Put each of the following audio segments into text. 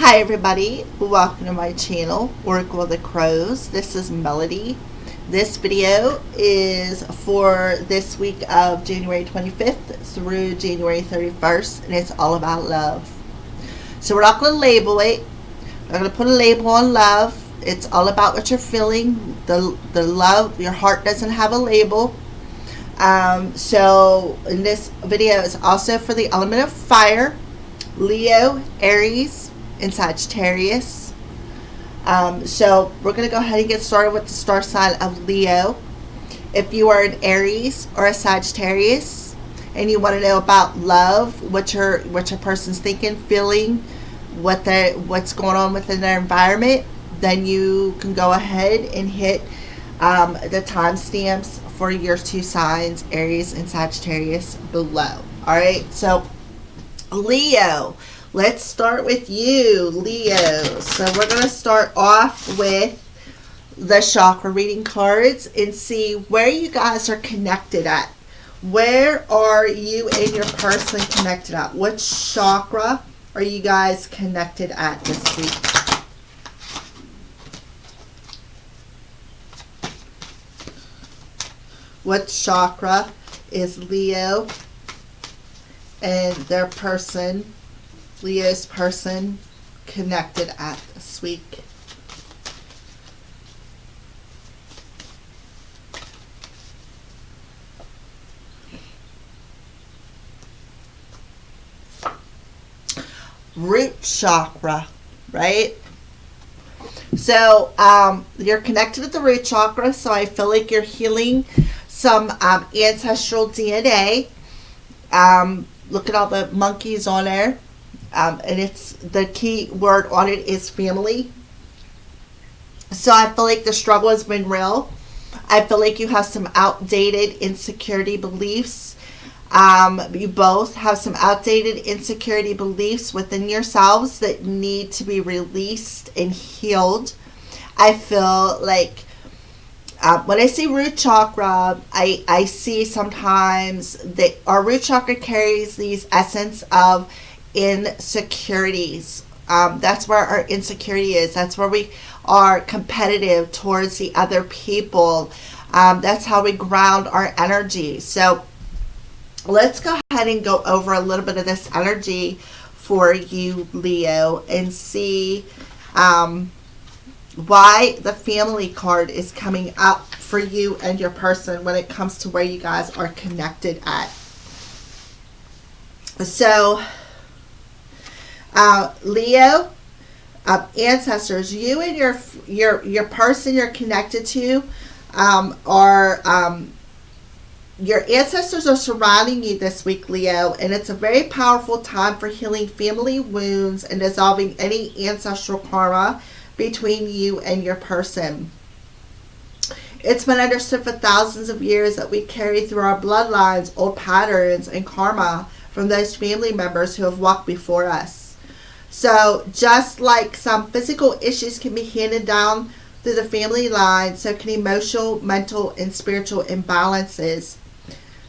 Hi everybody, welcome to my channel, Oracle of the Crows. This is Melody. This video is for this week of January 25th through January 31st, and it's all about love. So we're not going to label it. We're going to put a label on love. It's all about what you're feeling. The love, your heart doesn't have a label. So in this video is also for the element of fire, Leo, Aries, and Sagittarius. So we're going to go ahead and get started with the star sign of Leo. If you are an Aries or a Sagittarius and you want to know about love, what your person's thinking, feeling, what's going on within their environment, then you can go ahead and hit the timestamps for your two signs, Aries and Sagittarius, below. Alright, so Leo, let's start with you, Leo. So we're going to start off with the chakra reading cards and see where you guys are connected at. Where are you and your person connected at? What chakra are you guys connected at this week? What chakra is Leo and their person, Leo's person, connected at this week? Root chakra, right? So you're connected at the root chakra, so I feel like you're healing some ancestral DNA. Look at all the monkeys on there. And it's the key word on it is family. So I feel like the struggle has been real. I feel like you have some outdated insecurity beliefs. You both have some outdated insecurity beliefs within yourselves that need to be released and healed. I feel like when I see root chakra, I see sometimes that our root chakra carries these essence of insecurities. That's where our insecurity is. That's where we are competitive towards the other people. That's how we ground our energy. So let's go ahead and go over a little bit of this energy for you, Leo, and see why the family card is coming up for you and your person when it comes to where you guys are connected at. So Leo, ancestors, you and your person you're connected to are your ancestors are surrounding you this week, Leo, and it's a very powerful time for healing family wounds and dissolving any ancestral karma between you and your person. It's been understood for thousands of years that we carry through our bloodlines old patterns and karma from those family members who have walked before us. So just like some physical issues can be handed down through the family line, so can emotional, mental, and spiritual imbalances.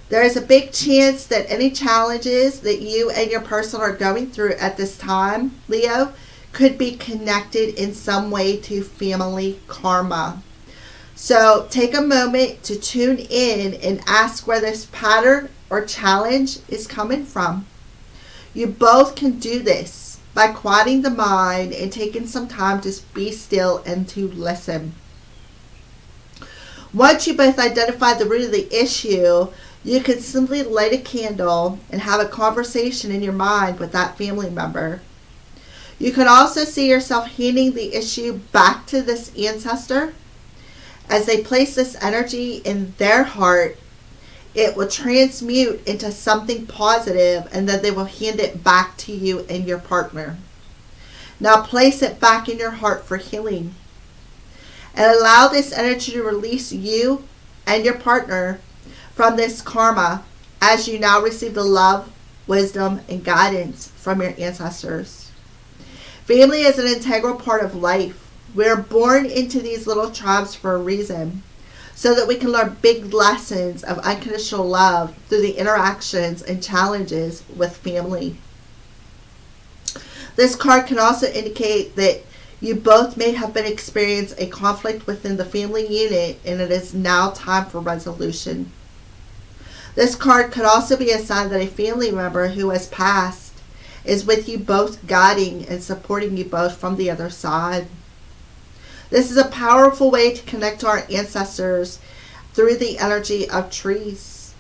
There is a big chance that any challenges that you and your person are going through at this time, Leo, could be connected in some way to family karma. So take a moment to tune in and ask where this pattern or challenge is coming from. You both can do this by quieting the mind and taking some time to be still and to listen. Once you both identify the root of the issue, you can simply light a candle and have a conversation in your mind with that family member. You can also see yourself handing the issue back to this ancestor. As they place this energy in their heart, it will transmute into something positive, and then they will hand it back to you and your partner. Now place it back in your heart for healing. And allow this energy to release you and your partner from this karma as you now receive the love, wisdom, and guidance from your ancestors. Family is an integral part of life. We're born into these little tribes for a reason, so that we can learn big lessons of unconditional love through the interactions and challenges with family. This card can also indicate that you both may have been experiencing a conflict within the family unit, and it is now time for resolution. This card could also be a sign that a family member who has passed is with you both, guiding and supporting you both from the other side. This is a powerful way to connect to our ancestors through the energy of trees.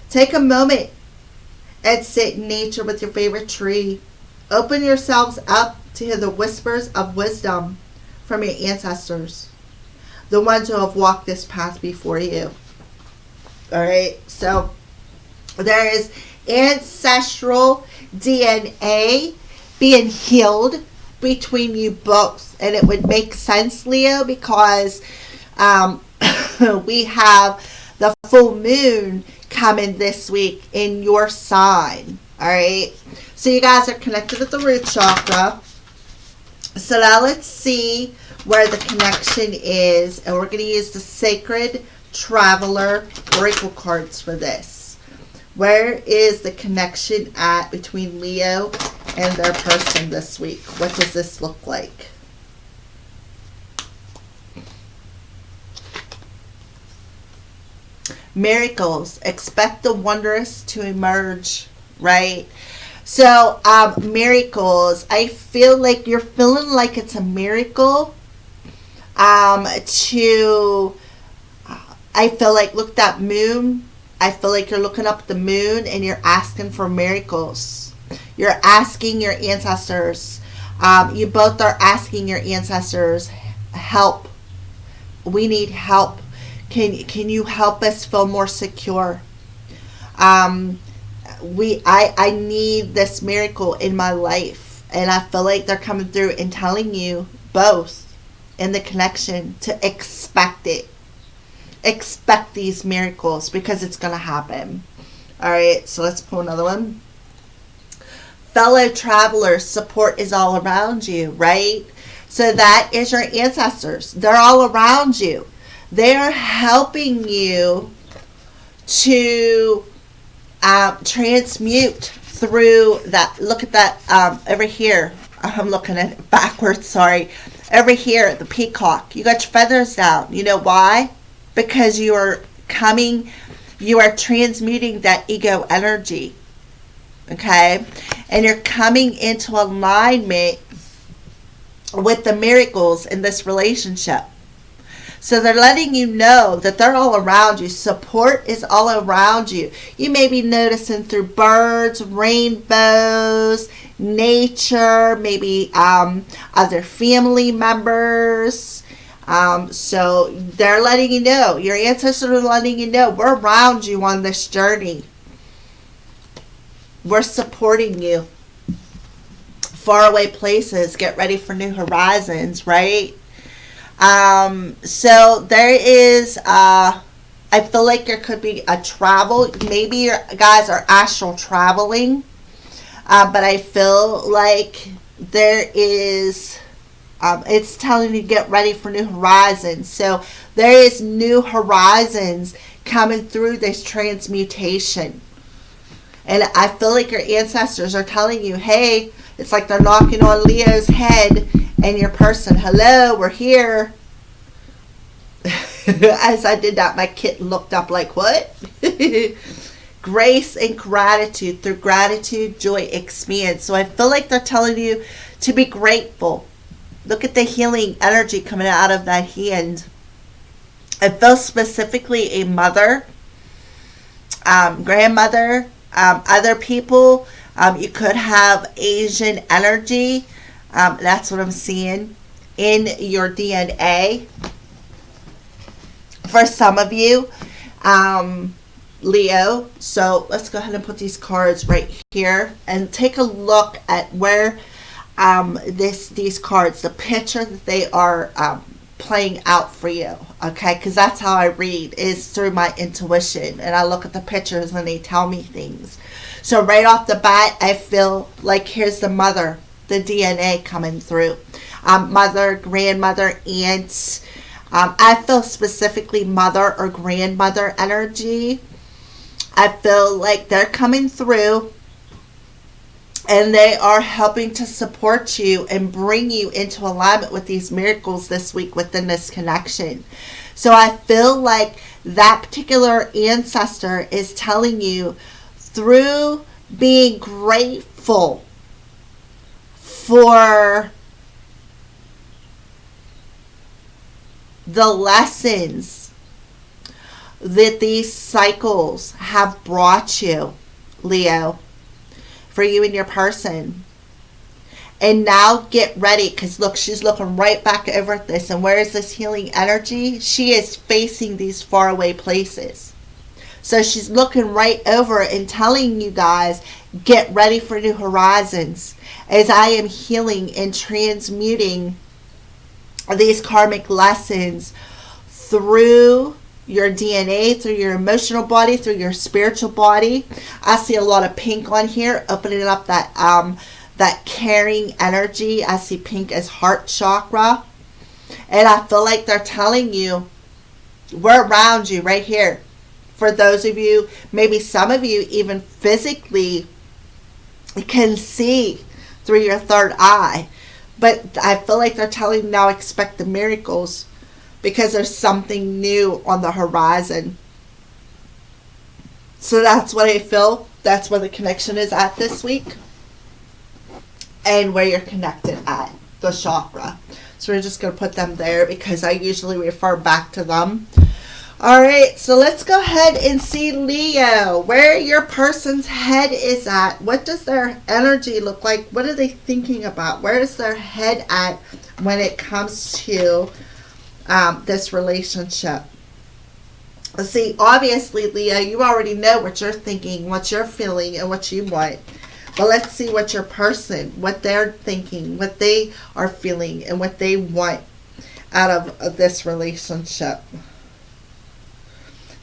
Take a moment and sit in nature with your favorite tree. Open yourselves up to hear the whispers of wisdom from your ancestors, the ones who have walked this path before you. Alright, so there is ancestral DNA being healed between you both. And it would make sense, Leo, because we have the full moon coming this week in your sign. Alright, so you guys are connected at the root chakra. So now let's see where the connection is, and we're going to use the Sacred Traveler Oracle cards for this. Where is the connection at between Leo and their person this week? What does this look like? Miracles. Expect the wondrous to emerge, right? So, miracles. I feel like you're feeling like it's a miracle. I feel like, look, that moon. I feel like you're looking up at the moon and you're asking for miracles. You're asking your ancestors. You both are asking your ancestors, help. We need help. Can you help us feel more secure? I need this miracle in my life, and I feel like they're coming through and telling you both in the connection to expect it. Expect these miracles because it's going to happen. All right, so let's pull another one. Fellow travelers, support is all around you, right? So that is your ancestors. They're all around you. They're helping you to transmute through that. Look at that over here. I'm looking at it backwards, sorry. Over here, the peacock. You got your feathers down. You know why? Because you are transmuting that ego energy. Okay? And you're coming into alignment with the miracles in this relationship. So they're letting you know that they're all around you. Support is all around you. You may be noticing through birds, rainbows, nature, maybe other family members. So they're letting you know. Your ancestors are letting you know. We're around you on this journey. We're supporting you. Faraway places. Get ready for new horizons, right? So there is, I feel like there could be a travel. Maybe you guys are astral traveling. But I feel like there is, it's telling you to get ready for new horizons. So there is new horizons coming through this transmutation. And I feel like your ancestors are telling you, hey, it's like they're knocking on Leo's head and your person, hello, we're here. As I did that, my kitten looked up like, what? Grace and gratitude. Through gratitude, joy expands. So I feel like they're telling you to be grateful. Look at the healing energy coming out of that hand. I feel specifically a mother, grandmother, other people. You could have Asian energy. That's what I'm seeing in your DNA. For some of you, Leo. So let's go ahead and put these cards right here and take a look at where these cards, the picture that they are playing out for you. Okay, because that's how I read, is through my intuition, and I look at the pictures and they tell me things. So right off the bat, I feel like here's the mother, the DNA coming through. Mother, grandmother, aunt. I feel specifically mother or grandmother energy. I feel like they're coming through And they are helping to support you and bring you into alignment with these miracles this week within this connection. So I feel like that particular ancestor is telling you, through being grateful for the lessons that these cycles have brought you, Leo, for you and your person. And now get ready, because look, she's looking right back over at this. And where is this healing energy? She is facing these faraway places. So she's looking right over and telling you guys, get ready for new horizons, as I am healing and transmuting these karmic lessons through your DNA, through your emotional body, through your spiritual body. I see a lot of pink on here, opening up that caring energy. I see pink as heart chakra. And I feel like they're telling you, we're around you right here. For those of you, maybe some of you even physically can see through your third eye. But I feel like they're telling you now, expect the miracles, because there's something new on the horizon. So that's what I feel. That's where the connection is at this week. And where you're connected at, the chakra. So we're just going to put them there because I usually refer back to them. Alright, so let's go ahead and see, Leo, where your person's head is at. What does their energy look like? What are they thinking about? Where is their head at when it comes to this relationship? Let's see, obviously, Leo, you already know what you're thinking, what you're feeling, and what you want. But let's see what your person, what they're thinking, what they are feeling, and what they want out of this relationship.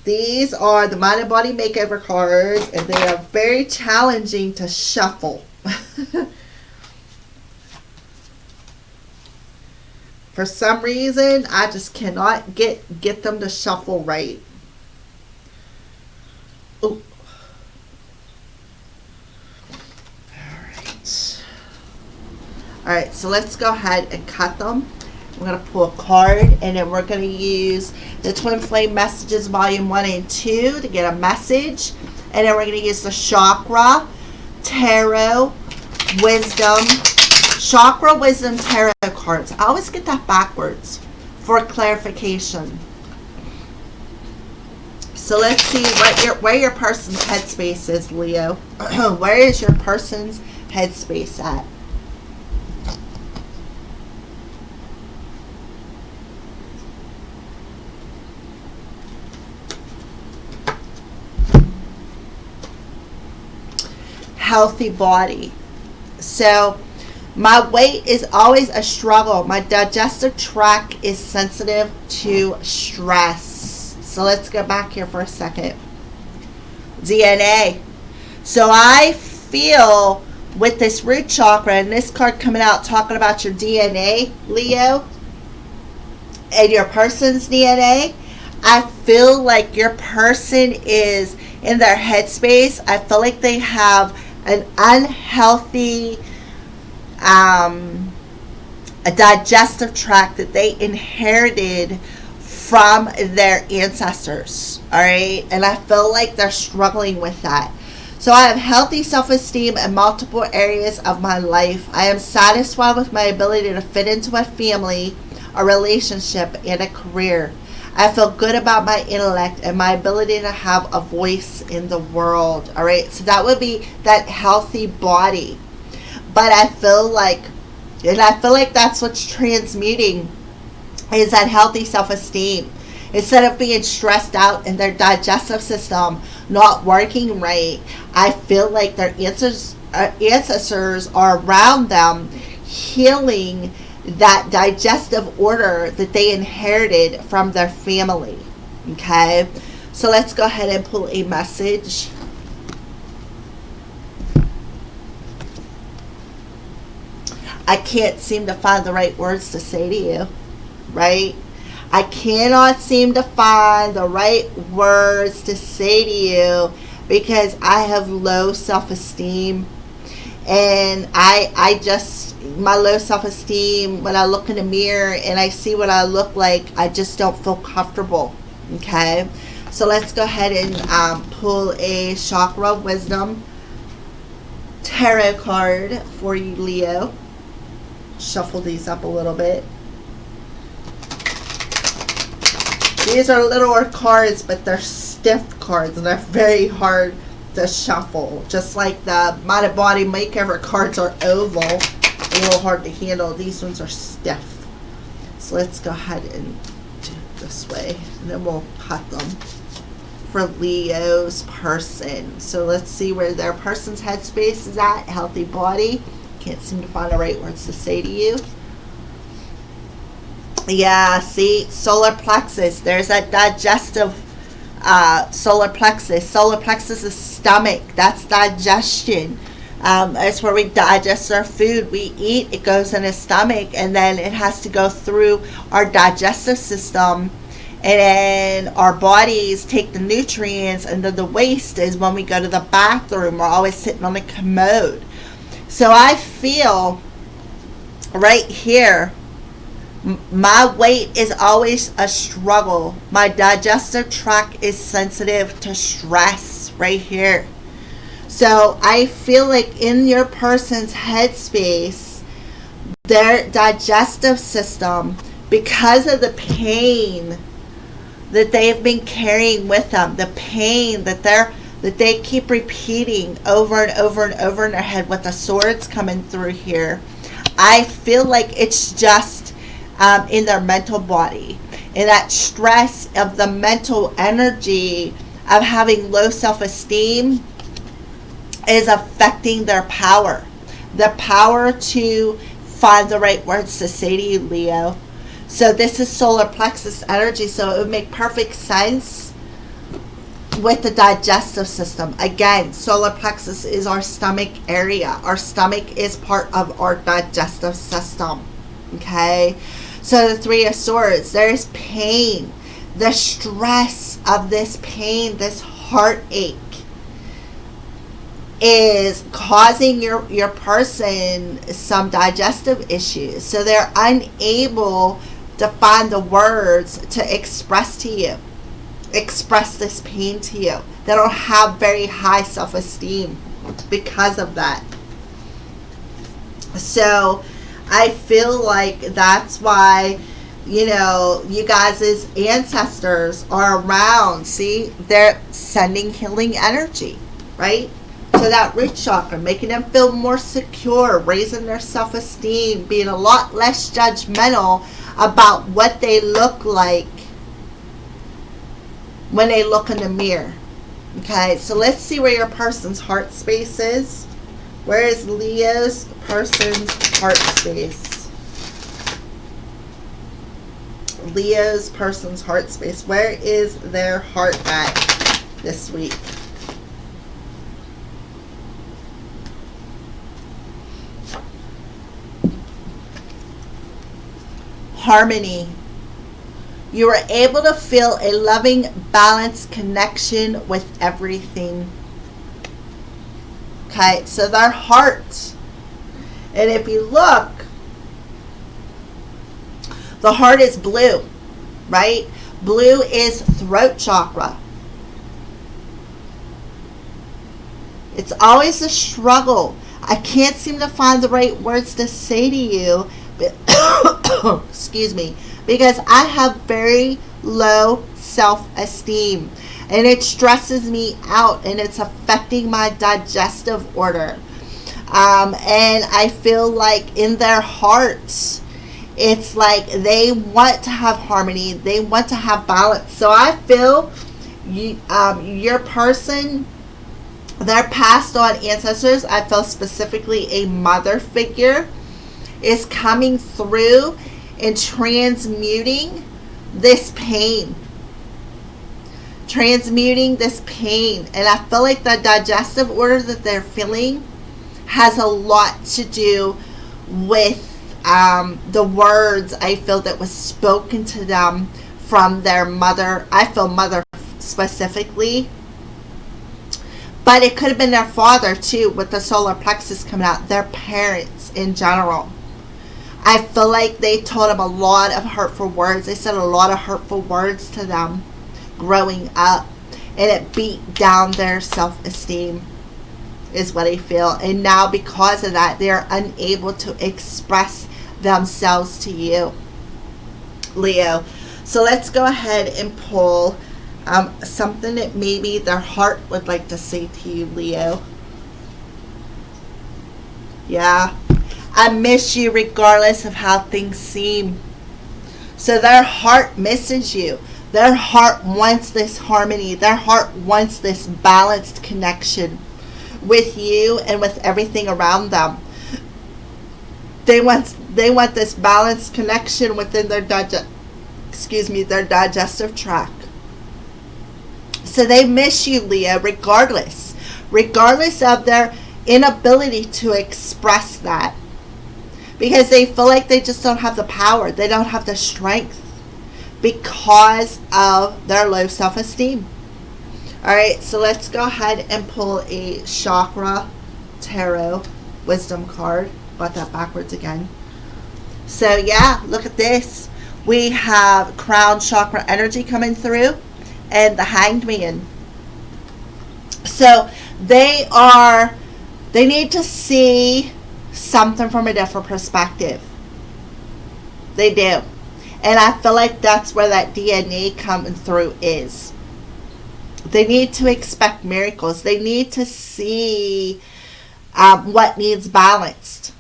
These are the Mind and Body Makeover cards, and they are very challenging to shuffle. For some reason, I just cannot get them to shuffle right. Ooh. Alright, so let's go ahead and cut them. We're going to pull a card, and then we're going to use the Twin Flame Messages Volume 1 and 2 to get a message. And then we're going to use the Chakra, Tarot, Wisdom, Chakra, Wisdom, Tarot cards. I always get that backwards for clarification. So let's see where your person's headspace is, Leo. Where is your person's headspace at? Healthy body. So my weight is always a struggle. My digestive tract is sensitive to stress. So let's go back here for a second. DNA. So I feel with this root chakra and this card coming out talking about your DNA, Leo, and your person's DNA, I feel like your person is in their headspace. I feel like they have an unhealthy a digestive tract that they inherited from their ancestors. Alright, and I feel like they're struggling with that. So I have healthy self-esteem in multiple areas of my life. I am satisfied with my ability to fit into a family, a relationship, and a career. I feel good about my intellect and my ability to have a voice in the world. All right, so that would be that healthy body. But I feel like that's what's transmuting, is that healthy self-esteem. Instead of being stressed out and their digestive system not working right, I feel like their ancestors are around them, healing that digestive order that they inherited from their family. Okay, so let's go ahead and pull a message. I can't seem to find the right words to say to you, right? I cannot seem to find the right words to say to you because I have low self-esteem. And I just, my low self-esteem, when I look in the mirror and I see what I look like, I just don't feel comfortable. Okay, so let's go ahead and pull a chakra wisdom tarot card for you, Leo. Shuffle these up a little bit. These are littler cards, but they're stiff cards and they're very hard to shuffle. Just like the Mind and Body Makeover cards are oval, a little hard to handle. These ones are stiff. So let's go ahead and do it this way, and then we'll cut them for Leo's person. So let's see where their person's headspace is at. Healthy body. Can't seem to find the right words to say to you. Yeah, see, solar plexus. There's that digestive solar plexus. Solar plexus is stomach. That's digestion. It's where we digest our food. We eat, it goes in the stomach, and then it has to go through our digestive system. And then our bodies take the nutrients, and then the waste is when we go to the bathroom. We're always sitting on the commode. So I feel right here, my weight is always a struggle. My digestive tract is sensitive to stress right here. So I feel like in your person's headspace, their digestive system, because of the pain that they've been carrying with them, the pain that they keep repeating over and over and over in their head with the swords coming through here, I feel like it's just in their mental body, and that stress of the mental energy of having low self-esteem is affecting their power, the power to find the right words to say to you, Leo. So this is solar plexus energy, so it would make perfect sense with the digestive system. Again, solar plexus is our stomach area. Our stomach is part of our digestive system. Okay, so the Three of Swords, there's pain. The stress of this pain, this heartache, is causing your person some digestive issues. So they're unable to find the words to express to you, express this pain to you. They don't have very high self-esteem because of that. So I feel like that's why, you know, you guys' ancestors are around. See, they're sending healing energy, right? To that root chakra, making them feel more secure, raising their self-esteem, being a lot less judgmental about what they look like when they look in the mirror. Okay, so let's see where your person's heart space is. Where is Leo's person's heart space? Leo's person's heart space. Where is their heart at this week? Harmony. You are able to feel a loving, balanced connection with everything. Okay, so their heart. And if you look, the heart is blue, right? Blue is throat chakra. It's always a struggle. I can't seem to find the right words to say to you, but excuse me, because I have very low self-esteem, and it stresses me out, and it's affecting my digestive order. And I feel like in their hearts, it's like they want to have harmony, they want to have balance. So I feel you, your person, their passed on ancestors, I feel specifically a mother figure, is coming through and transmuting this pain. Transmuting this pain. And I feel like the digestive order that they're feeling has a lot to do with the words I feel that was spoken to them from their mother. I feel mother specifically. But it could have been their father too, with the solar plexus coming out. Their parents in general. I feel like they told them a lot of hurtful words. They said a lot of hurtful words to them growing up. And it beat down their self-esteem, is what I feel. And now because of that, they're unable to express themselves to you, Leo. So let's go ahead and pull something that maybe their heart would like to say to you, Leo. Yeah. I miss you regardless of how things seem. So their heart misses you. Their heart wants this harmony. Their heart wants this balanced connection with you and with everything around them. They want this balanced connection within their their digestive tract. So they miss you, Leo, regardless of their inability to express that. Because they feel like they just don't have the power. They don't have the strength because of their low self-esteem. Alright, so let's go ahead and pull a chakra tarot wisdom card. Got that backwards again. So yeah, look at this. We have crown chakra energy coming through and the Hanged Man. So they need to see something from a different perspective. They do. And I feel like that's where that DNA coming through is. They need to expect miracles. They need to see what needs balanced.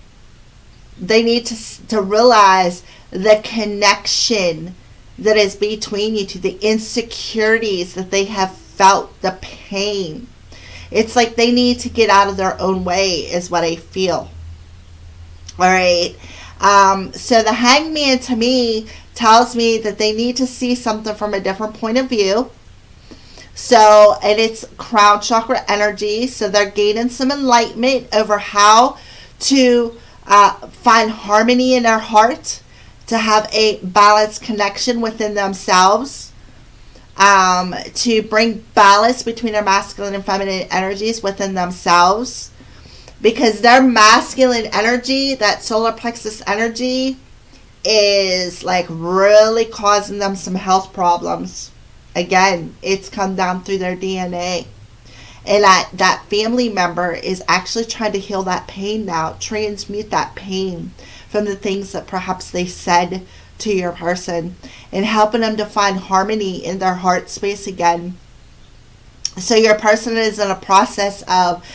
They need to realize the connection that is between you two, the insecurities that they have felt, the pain. It's like they need to get out of their own way is what I feel. All right. So the Hanged Man to me tells me that they need to see something from a different point of view. So, and it's crown chakra energy. So they're gaining some enlightenment over how to find harmony in their heart, to have a balanced connection within themselves, to bring balance between their masculine and feminine energies within themselves. Because their masculine energy, that solar plexus energy, is like really causing them some health problems. Again, it's come down through their DNA. And that family member is actually trying to heal that pain now, transmute that pain from the things that perhaps they said to your person, and helping them to find harmony in their heart space again. So your person is in a process of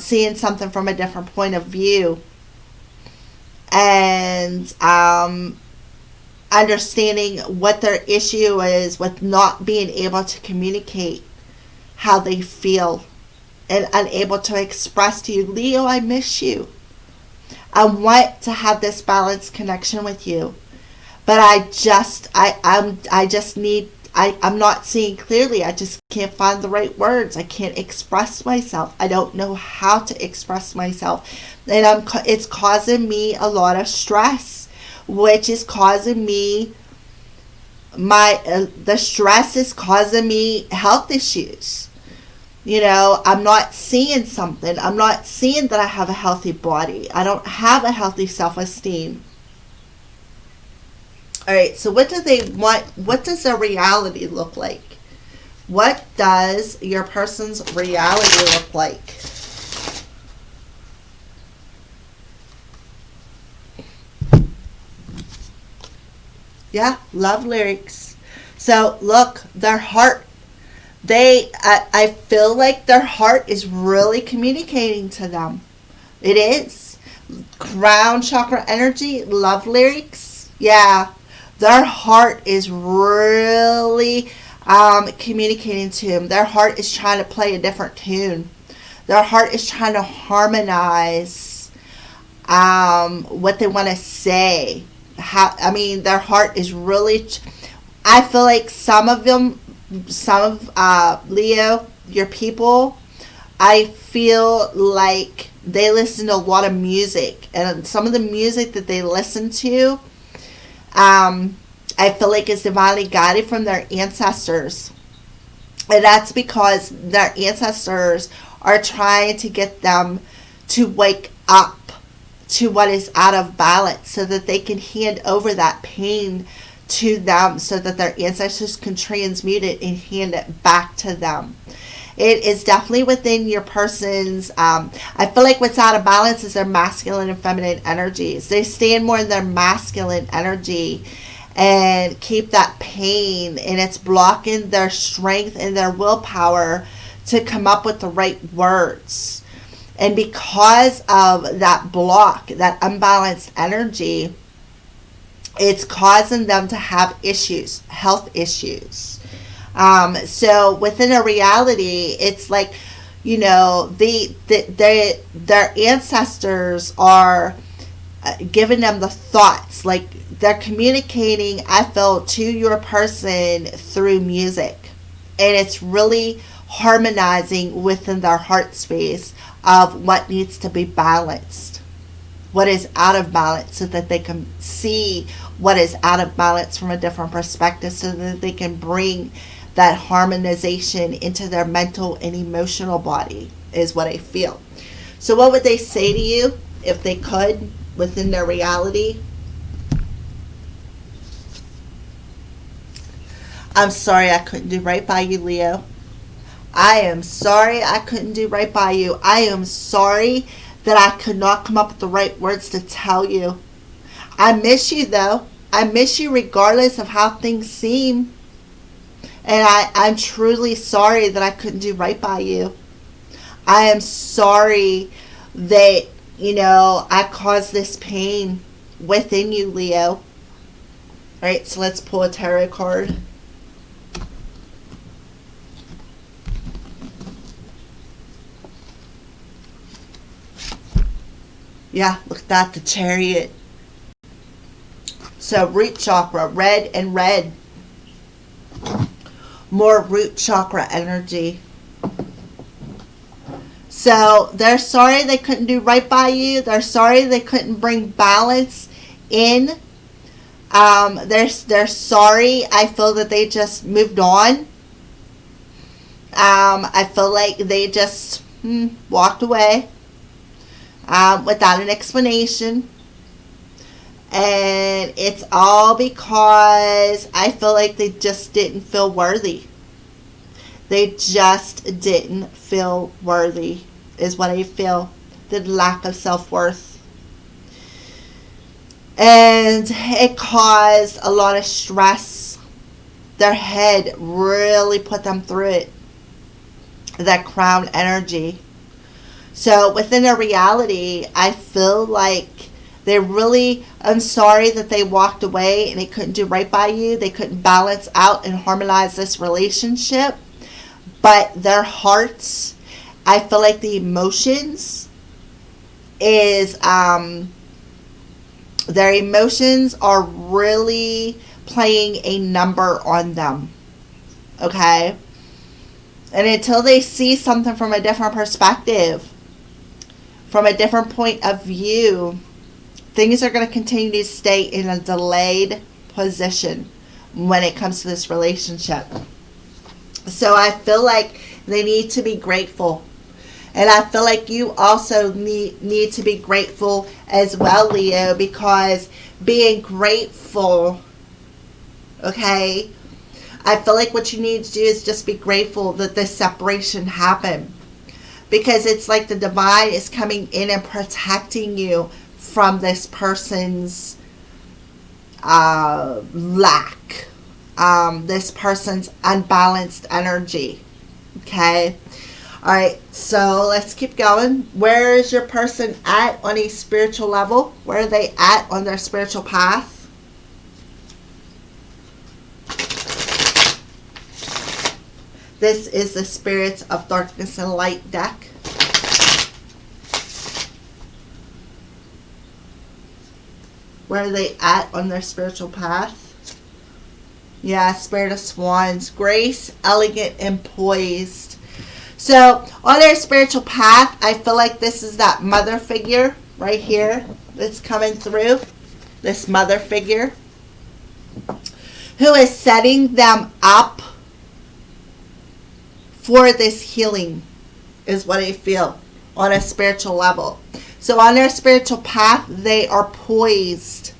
seeing something from a different point of view, and understanding what their issue is with not being able to communicate how they feel and unable to express to you. Leo, I miss you. I want to have this balanced connection with you, but I'm not seeing clearly. I just can't find the right words. I can't express myself. I don't know how to express myself. And it's causing me a lot of stress, which is causing me the stress is causing me health issues. You know, I'm not seeing something. I'm not seeing that I have a healthy body. I don't have a healthy self-esteem. All right, so what do they want? What does their reality look like? What does your person's reality look like? Yeah, love lyrics. So look, their heart, I feel like their heart is really communicating to them. It is. Crown chakra energy, love lyrics. Yeah. Their heart is really communicating to them. Their heart is trying to play a different tune. Their heart is trying to harmonize what they want to say. Their heart is really... I feel like some of Leo, your people, I feel like they listen to a lot of music. And some of the music that they listen to, I feel like is divinely guided from their ancestors. And that's because their ancestors are trying to get them to wake up to what is out of balance so that they can hand over that pain to them so that their ancestors can transmute it and hand it back to them. It is definitely within your person's, I feel like what's out of balance is their masculine and feminine energies. They stand more in their masculine energy and keep that pain, and it's blocking their strength and their willpower to come up with the right words. And because of that block, that unbalanced energy, it's causing them to have issues, health issues. So within a reality, it's like, you know, their ancestors are giving them the thoughts, like they're communicating, I feel, to your person through music, and it's really harmonizing within their heart space of what needs to be balanced, what is out of balance, so that they can see what is out of balance from a different perspective, so that they can bring that harmonization into their mental and emotional body, is what I feel. So what would they say to you if they could within their reality? I'm sorry I couldn't do right by you, Leo. I am sorry I couldn't do right by you. I am sorry that I could not come up with the right words to tell you. I miss you, though. I miss you regardless of how things seem. And I'm truly sorry that I couldn't do right by you. I am sorry that, you know, I caused this pain within you, Leo. All right, so let's pull a tarot card. Yeah, look at that, the Chariot. So root chakra, red and red. More root chakra energy. So they're sorry they couldn't do right by you. They're sorry they couldn't bring balance in. They're sorry. I feel that they just moved on. I feel like they just walked away without an explanation. And it's all because I feel like they just didn't feel worthy. They just didn't feel worthy, is what I feel. The lack of self-worth. And it caused a lot of stress. Their head really put them through it. That crown energy. So within their reality, I feel like I'm sorry that they walked away and they couldn't do right by you. They couldn't balance out and harmonize this relationship. But their hearts, I feel like the emotions is, their emotions are really playing a number on them. Okay? And until they see something from a different perspective, from a different point of view, things are going to continue to stay in a delayed position when it comes to this relationship. So I feel like they need to be grateful. And I feel like you also need to be grateful as well, Leo, because being grateful, okay, I feel like what you need to do is just be grateful that this separation happened. Because it's like the divine is coming in and protecting you from this person's lack, this person's unbalanced energy. Okay. All right. So let's keep going. Where is your person at on a spiritual level? Where are they at on their spiritual path? This is the Spirits of Darkness and Light deck. Where are they at on their spiritual path? Yeah, Spirit of Swans. Grace, elegant, and poised. So, on their spiritual path, I feel like this is that mother figure right here that's coming through. This mother figure who is setting them up for this healing, is what I feel on a spiritual level. So on their spiritual path, they are poised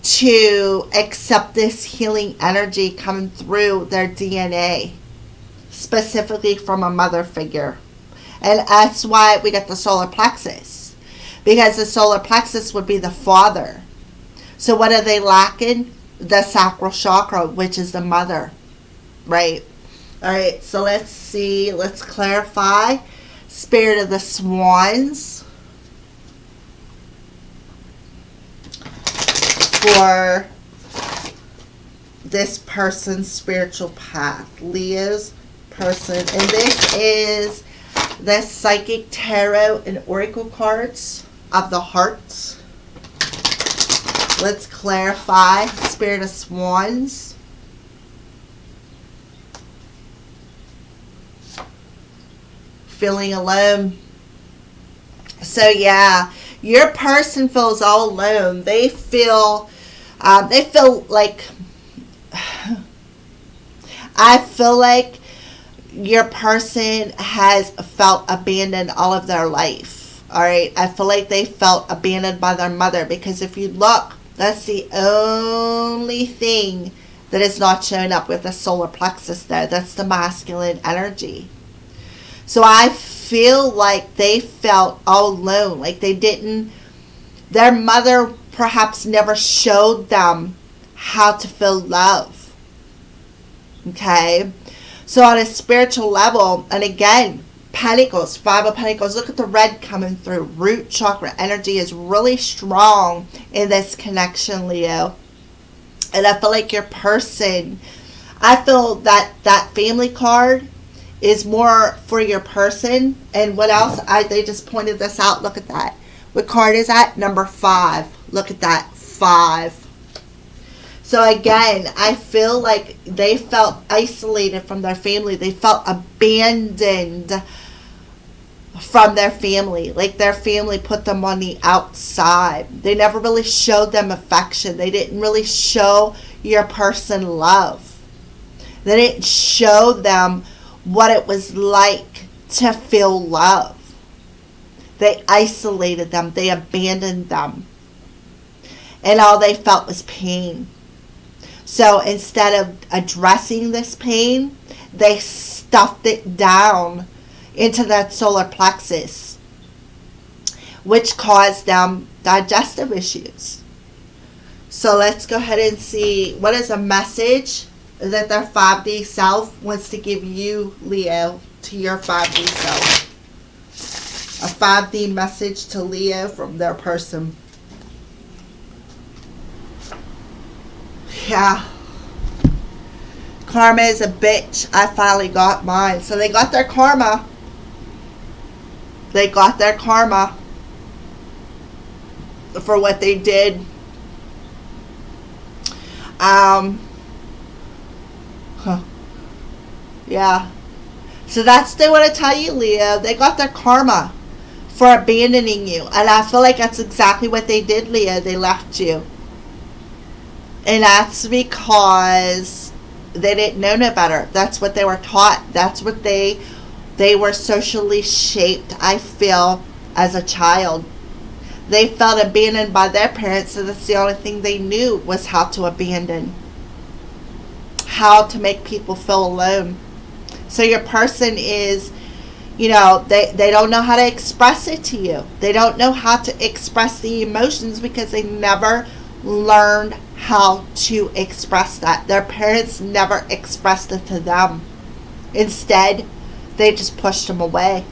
to accept this healing energy coming through their DNA, specifically from a mother figure. And that's why we get the solar plexus, because the solar plexus would be the father. So what are they lacking? The sacral chakra, which is the mother, right? All right, so let's see. Let's clarify. Spirit of the Swans for this person's spiritual path. Leo's person. And this is the Psychic Tarot and Oracle cards of the hearts. Let's clarify. Spirit of Swans. Feeling alone. So yeah, your person feels all alone. They feel like, I feel like your person has felt abandoned all of their life. All right, I feel like they felt abandoned by their mother, because if you look, that's the only thing that is not showing up with the solar plexus there. That's the masculine energy. So I feel like they felt all alone, like their mother perhaps never showed them how to feel love. Okay? So on a spiritual level, and again, Pentacles, Five of Pentacles, look at the red coming through. Root chakra energy is really strong in this connection, Leo. And I feel like your person, I feel that family card is more for your person. And what else? They just pointed this out. Look at that. What card is that? Number 5. Look at that. 5. So again, I feel like they felt isolated from their family. They felt abandoned from their family. Like their family put them on the outside. They never really showed them affection. They didn't really show your person love. They didn't show them what it was like to feel love. They isolated them. They abandoned them. And all they felt was pain. So instead of addressing this pain, they stuffed it down into that solar plexus, which caused them digestive issues. So let's go ahead and see what is a message that their 5D self wants to give you, Leo, to your 5D self. A 5D message to Leo from their person. Yeah. Karma is a bitch. I finally got mine. So they got their karma. They got their karma for what they did. Yeah. So that's what they want to tell you, Leo. They got their karma for abandoning you. And I feel like that's exactly what they did, Leo. They left you. And that's because they didn't know no better. That's what they were taught. That's what they were socially shaped, I feel, as a child. They felt abandoned by their parents, so that's the only thing they knew was how to abandon. How to make people feel alone. So your person is, they don't know how to express it to you. They don't know how to express the emotions because they never learned how to express that. Their parents never expressed it to them. Instead, they just pushed them away.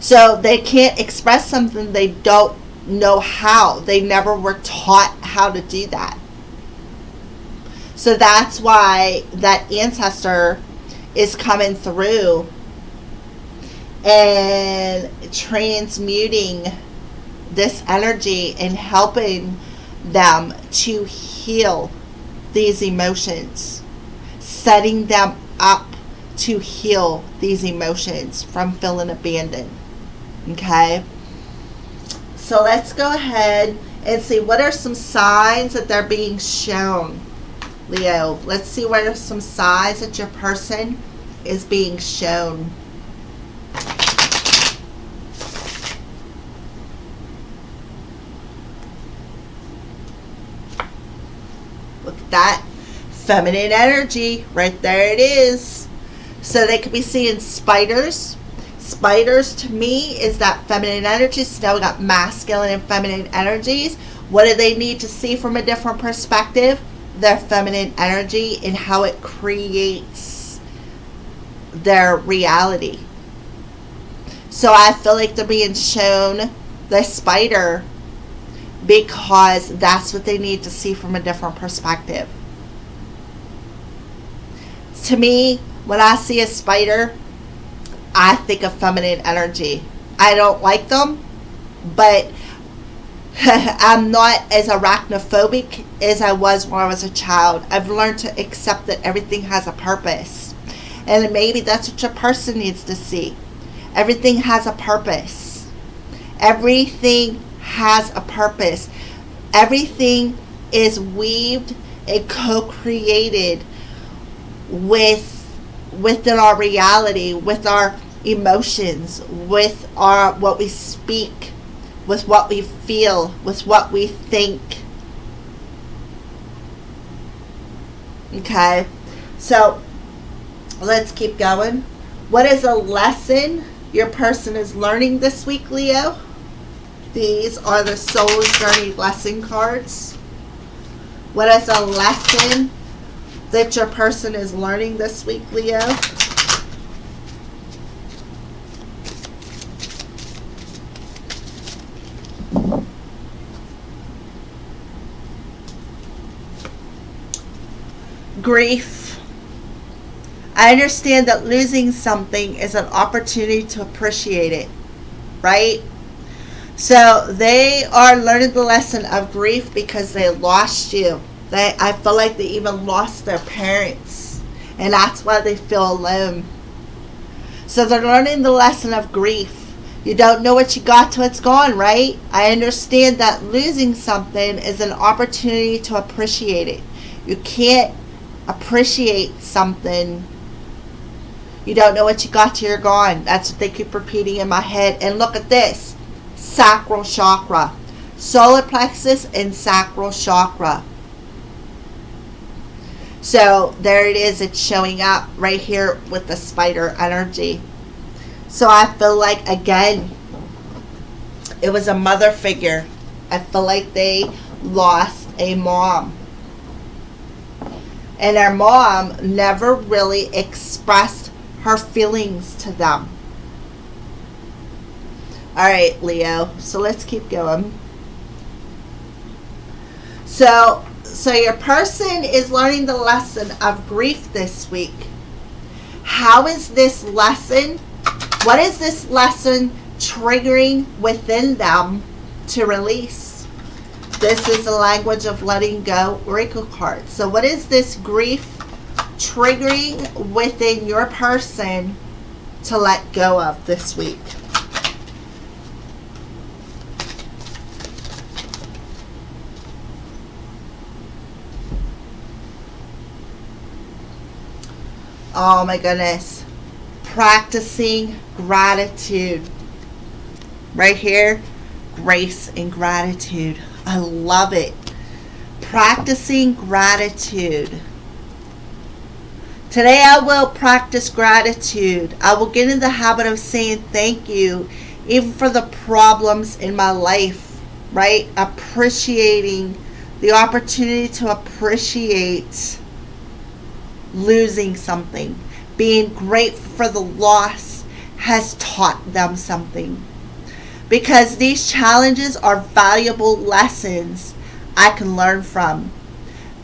So they can't express something they don't know how. They never were taught how to do that. So that's why that ancestor is coming through and transmuting this energy and helping them to heal these emotions, setting them up to heal these emotions from feeling abandoned. Okay? So let's go ahead and see what are some signs that they're being shown. Leo, let's see where some signs that your person is being shown. Look at that. Feminine energy. Right there it is. So they could be seeing spiders. Spiders to me is that feminine energy. So now we got masculine and feminine energies. What do they need to see from a different perspective? Their feminine energy and how it creates their reality. So I feel like they're being shown the spider because that's what they need to see from a different perspective. To me, when I see a spider, I think of feminine energy. I don't like them, but I'm not as arachnophobic as I was when I was a child. I've learned to accept that everything has a purpose. And maybe that's what your person needs to see. Everything has a purpose. Everything has a purpose. Everything is weaved and co-created within our reality, with our emotions, with our what we speak, with what we feel, with what we think. Okay, so let's keep going. What is a lesson your person is learning this week, Leo? These are the Soul Journey lesson cards. What is a lesson that your person is learning this week, Leo? Grief. I understand that losing something is an opportunity to appreciate it, right? So they are learning the lesson of grief because they lost you. I feel like they even lost their parents, and that's why they feel alone. So they're learning the lesson of grief. You don't know what you got till it's gone, right? I understand that losing something is an opportunity to appreciate it. You can't appreciate something. You don't know what you got till you're gone. That's what they keep repeating in my head. And look at this. Sacral chakra. Solar plexus and sacral chakra. So there it is. It's showing up right here with the spider energy. So I feel like, again, it was a mother figure. I feel like they lost a mom. And their mom never really expressed her feelings to them. Alright, Leo. So let's keep going. So your person is learning the lesson of grief this week. How is this lesson? What is this lesson triggering within them to release? This is the language of letting go oracle card. So what is this grief triggering within your person to let go of this week? Oh my goodness. Practicing gratitude. Right here, grace and gratitude. I love it. Practicing gratitude. Today I will practice gratitude. I will get in the habit of saying thank you, even for the problems in my life, right? Appreciating the opportunity to appreciate losing something. Being grateful for the loss has taught them something. Because these challenges are valuable lessons I can learn from.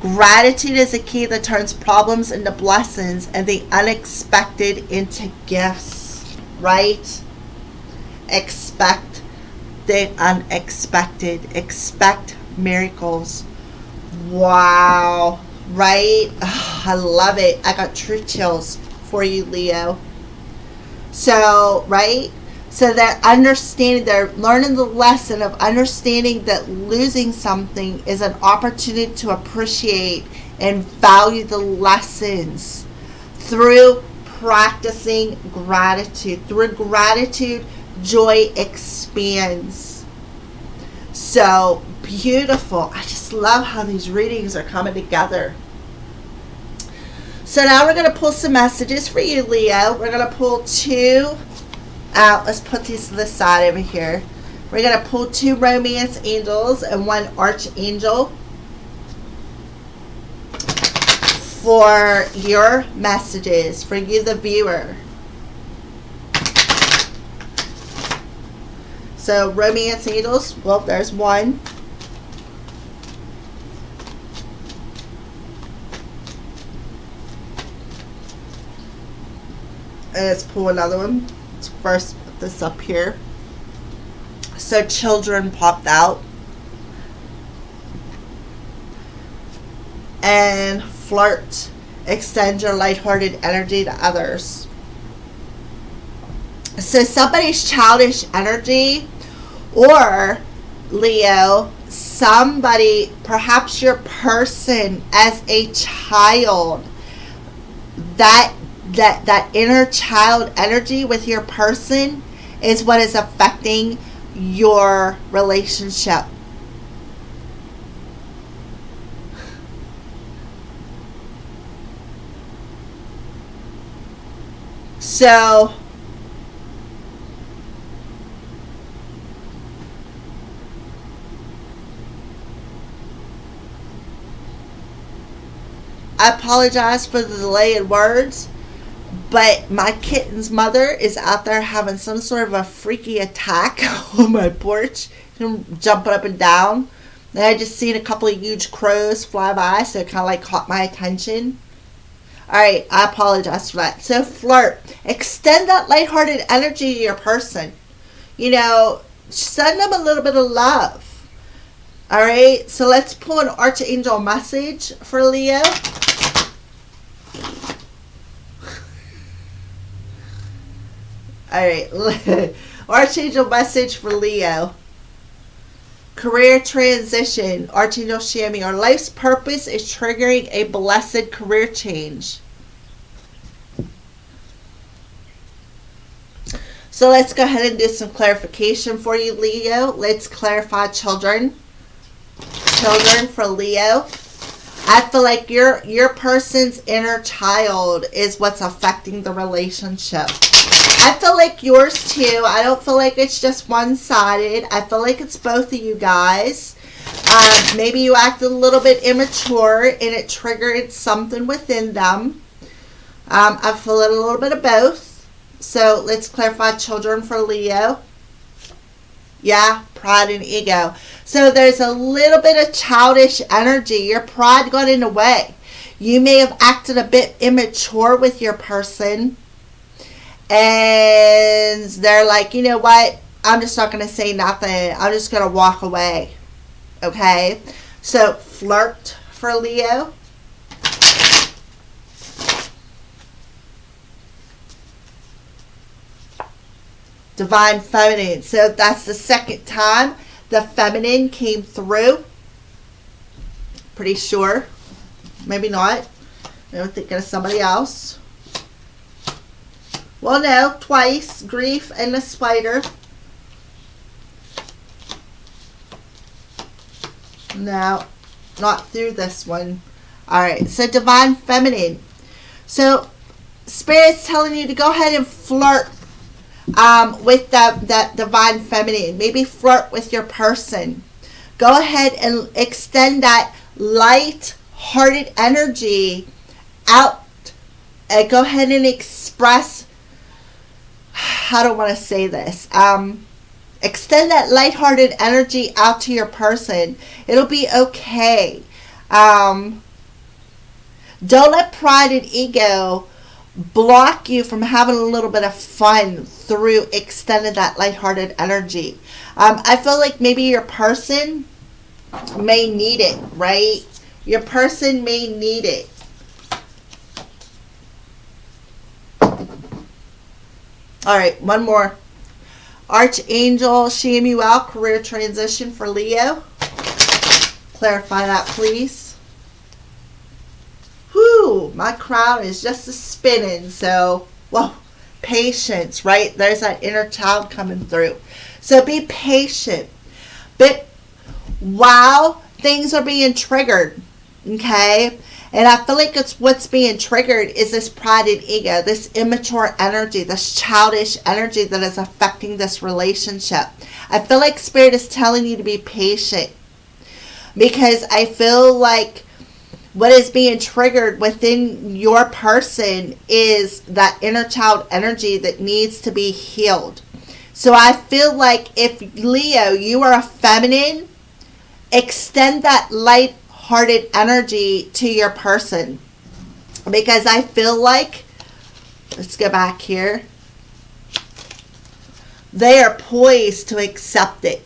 Gratitude is a key that turns problems into blessings and the unexpected into gifts, right? Expect the unexpected. Expect miracles. Wow. Right? Oh, I love it. I got truth chills for you, Leo. So, right? So they're understanding, they're learning the lesson of understanding that losing something is an opportunity to appreciate and value the lessons through practicing gratitude. Through gratitude, joy expands. So beautiful. I just love how these readings are coming together. So now we're going to pull some messages for you, Leo. We're going to pull two. Let's put these to the side over here. We're going to pull two romance angels and one archangel for your messages, for you, the viewer. So romance angels, well, there's one. And let's pull another one. Let's first put this up here. So children popped out. And flirt. Extend your lighthearted energy to others. So somebody's childish energy, or Leo, somebody, perhaps your person as a child, that inner child energy with your person is what is affecting your relationship. So I apologize for the delay in words, but my kitten's mother is out there having some sort of a freaky attack on my porch, jumping up and down. And I just seen a couple of huge crows fly by, so it kind of like caught my attention. Alright, I apologize for that. So flirt. Extend that lighthearted energy to your person. You know, send them a little bit of love. Alright, so let's pull an archangel message for Leo. Alright, archangel message for Leo. Career transition. Archangel Shami. Our life's purpose is triggering a blessed career change. So let's go ahead and do some clarification for you, Leo. Let's clarify children. Children for Leo. I feel like your person's inner child is what's affecting the relationship. I feel like yours too. I don't feel like it's just one-sided. I feel like it's both of you guys. Maybe you acted a little bit immature and it triggered something within them. I feel it a little bit of both. So let's clarify children for Leo. Yeah, pride and ego. So there's a little bit of childish energy. Your pride got in the way. You may have acted a bit immature with your person. And they're like, you know what? I'm just not going to say nothing. I'm just going to walk away. Okay? So, flirt for Leo. Divine feminine. So, that's the second time the feminine came through. Pretty sure. Maybe not. I'm thinking of somebody else. Well, no, twice. Grief and the spider. No, not through this one. Alright, so divine feminine. So, Spirit's telling you to go ahead and flirt with that divine feminine. Maybe flirt with your person. Go ahead and extend that light-hearted energy out. Go ahead and express, I don't want to say this. Extend that lighthearted energy out to your person. It'll be okay. Don't let pride and ego block you from having a little bit of fun through extending that lighthearted energy. I feel like maybe your person may need it, right? Your person may need it. All right, one more. Archangel Shamuel, career transition for Leo. Clarify that, please. Whew, my crown is just a spinning. So, whoa, patience, right? There's that inner child coming through. So be patient. But while things are being triggered, okay? And I feel like it's what's being triggered is this pride and ego, this immature energy, this childish energy that is affecting this relationship. I feel like Spirit is telling you to be patient, because I feel like what is being triggered within your person is that inner child energy that needs to be healed. So I feel like if, Leo, you are a feminine, extend that light-hearted energy to your person. Because I feel like, let's go back here, they are poised to accept it.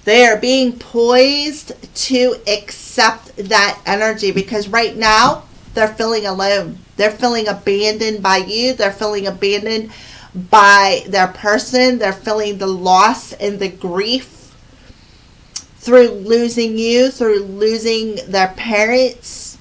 They are being poised to accept that energy, because right now they're feeling alone. They're feeling abandoned by you. They're feeling abandoned by their person. They're feeling the loss and the grief through losing you, through losing their parents.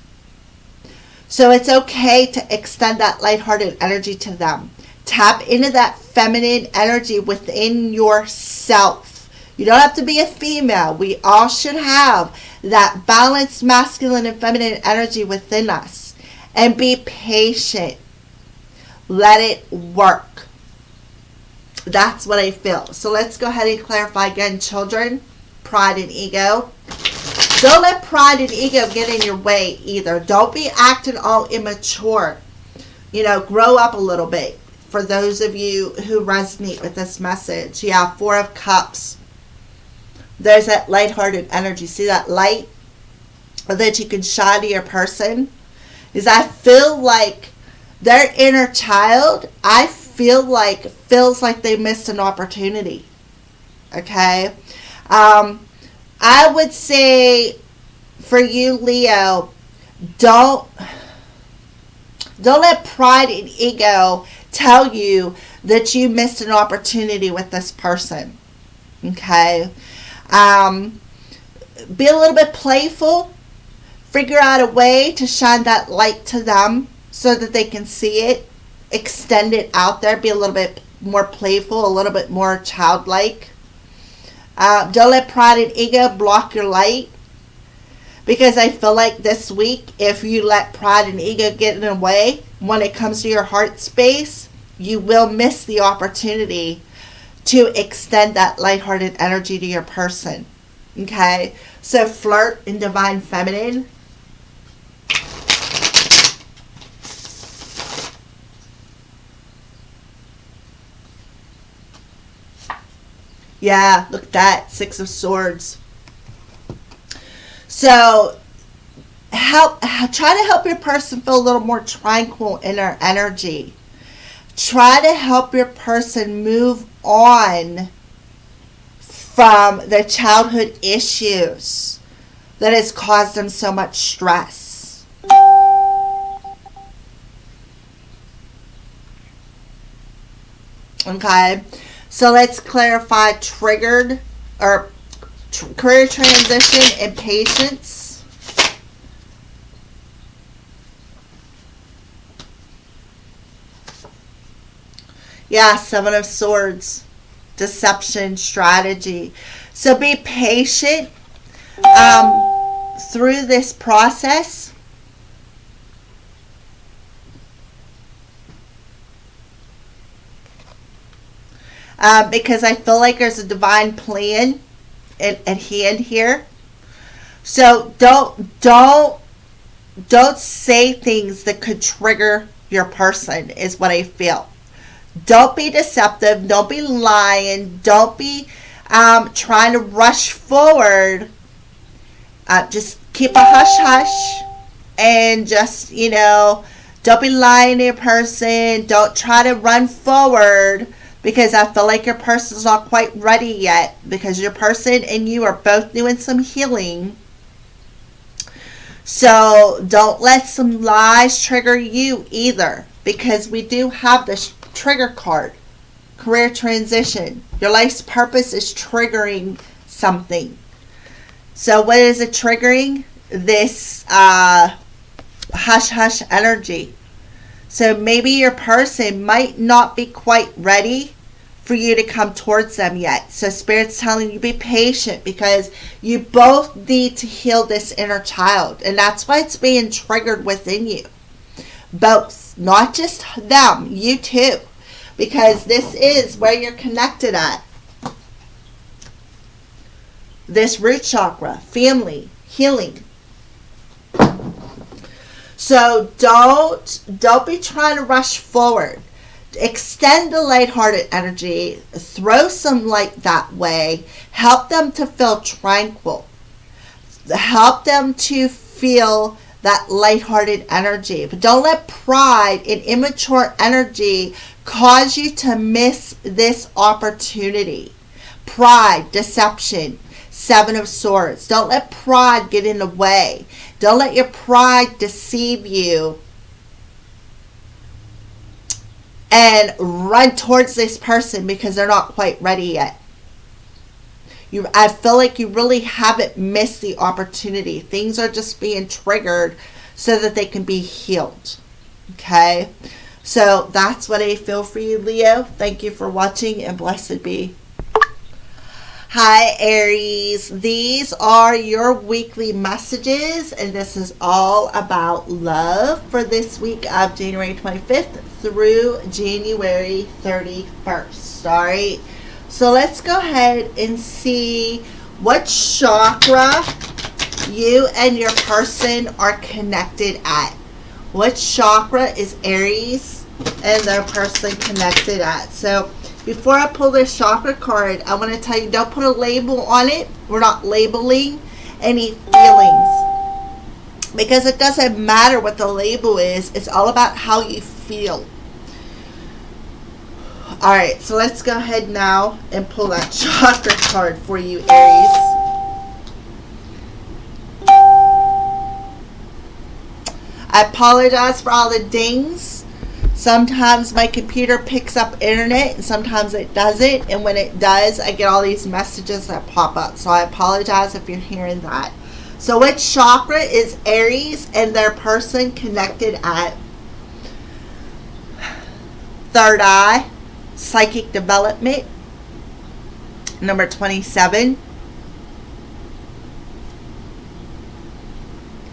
So it's okay to extend that lighthearted energy to them. Tap into that feminine energy within yourself. You don't have to be a female. We all should have that balanced masculine and feminine energy within us. And be patient. Let it work. That's what I feel. So let's go ahead and clarify again, children. Pride and ego. Don't let pride and ego get in your way either. Don't be acting all immature. Grow up a little bit. For those of you who resonate with this message. Yeah, 4 of Cups. There's that lighthearted energy. See that light that you can shine to your person? Is I feel like their inner child, I feel like, feels like they missed an opportunity. Okay? I would say for you, Leo, don't let pride and ego tell you that you missed an opportunity with this person. Okay? Be a little bit playful. Figure out a way to shine that light to them so that they can see it. Extend it out there. Be a little bit more playful, a little bit more childlike. Don't let pride and ego block your light. Because I feel like this week, if you let pride and ego get in the way, when it comes to your heart space, you will miss the opportunity to extend that lighthearted energy to your person. Okay? So flirt in divine feminine. Yeah, look at that. 6 of Swords. So try to help your person feel a little more tranquil in their energy. Try to help your person move on from their childhood issues that has caused them so much stress. Okay, so let's clarify triggered or career transition and patience. Yeah, 7 of Swords. Deception, strategy. So be patient through this process. Because I feel like there's a divine plan at hand here. So don't say things that could trigger your person, is what I feel. Don't be deceptive. Don't be lying. Don't be trying to rush forward. Just keep a hush-hush. And just, don't be lying to your person. Don't try to run forward. Because I feel like your person's not quite ready yet. Because your person and you are both doing some healing. So don't let some lies trigger you either. Because we do have this trigger card. career transition. Your life's purpose is triggering something. So what is it triggering? This hush-hush energy. So maybe your person might not be quite ready for you to come towards them yet. So Spirit's telling you be patient because you both need to heal this inner child. And that's why it's being triggered within you. Both. Not just them. You too. Because this is where you're connected at. This root chakra. Family. Healing. So don't be trying to rush forward. Extend the lighthearted energy. Throw some light that way. Help them to feel tranquil. Help them to feel that lighthearted energy. But don't let pride and immature energy cause you to miss this opportunity. Pride, deception, Seven of Swords. Don't let pride get in the way. Don't let your pride deceive you and run towards this person because they're not quite ready yet. I feel like you really haven't missed the opportunity. Things are just being triggered so that they can be healed. Okay? So that's what I feel for you, Leo. Thank you for watching and blessed be. Hi, Aries. These are your weekly messages, and this is all about love for this week of January 25th through January 31st. All right. So let's go ahead and see what chakra you and your person are connected at. What chakra is Aries and their person connected at? So before I pull this chakra card, I want to tell you, don't put a label on it. We're not labeling any feelings because it doesn't matter what the label is. It's all about how you feel. All right, so let's go ahead now and pull that chakra card for you, Aries. I apologize for all the dings. Sometimes my computer picks up internet and sometimes it doesn't. And when it does, I get all these messages that pop up. So I apologize if you're hearing that. So which chakra is Aries and their person connected at? Third eye, psychic development, number 27.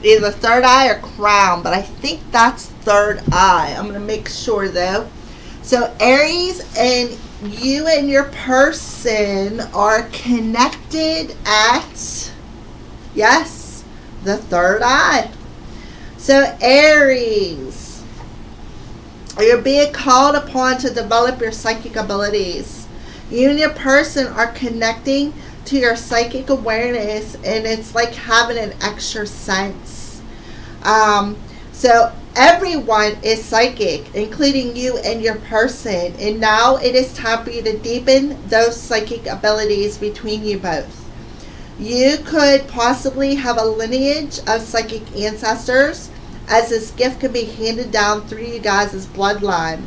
Either third eye or crown, but I think that's third eye. I'm going to make sure though. So Aries and you and your person are connected at, yes, the third eye. So Aries, you're being called upon to develop your psychic abilities. You and your person are connecting to your psychic awareness, and it's like having an extra sense. So everyone is psychic, including you and your person, and now it is time for you to deepen those psychic abilities between you both. You could possibly have a lineage of psychic ancestors, as this gift can be handed down through you guys' bloodline.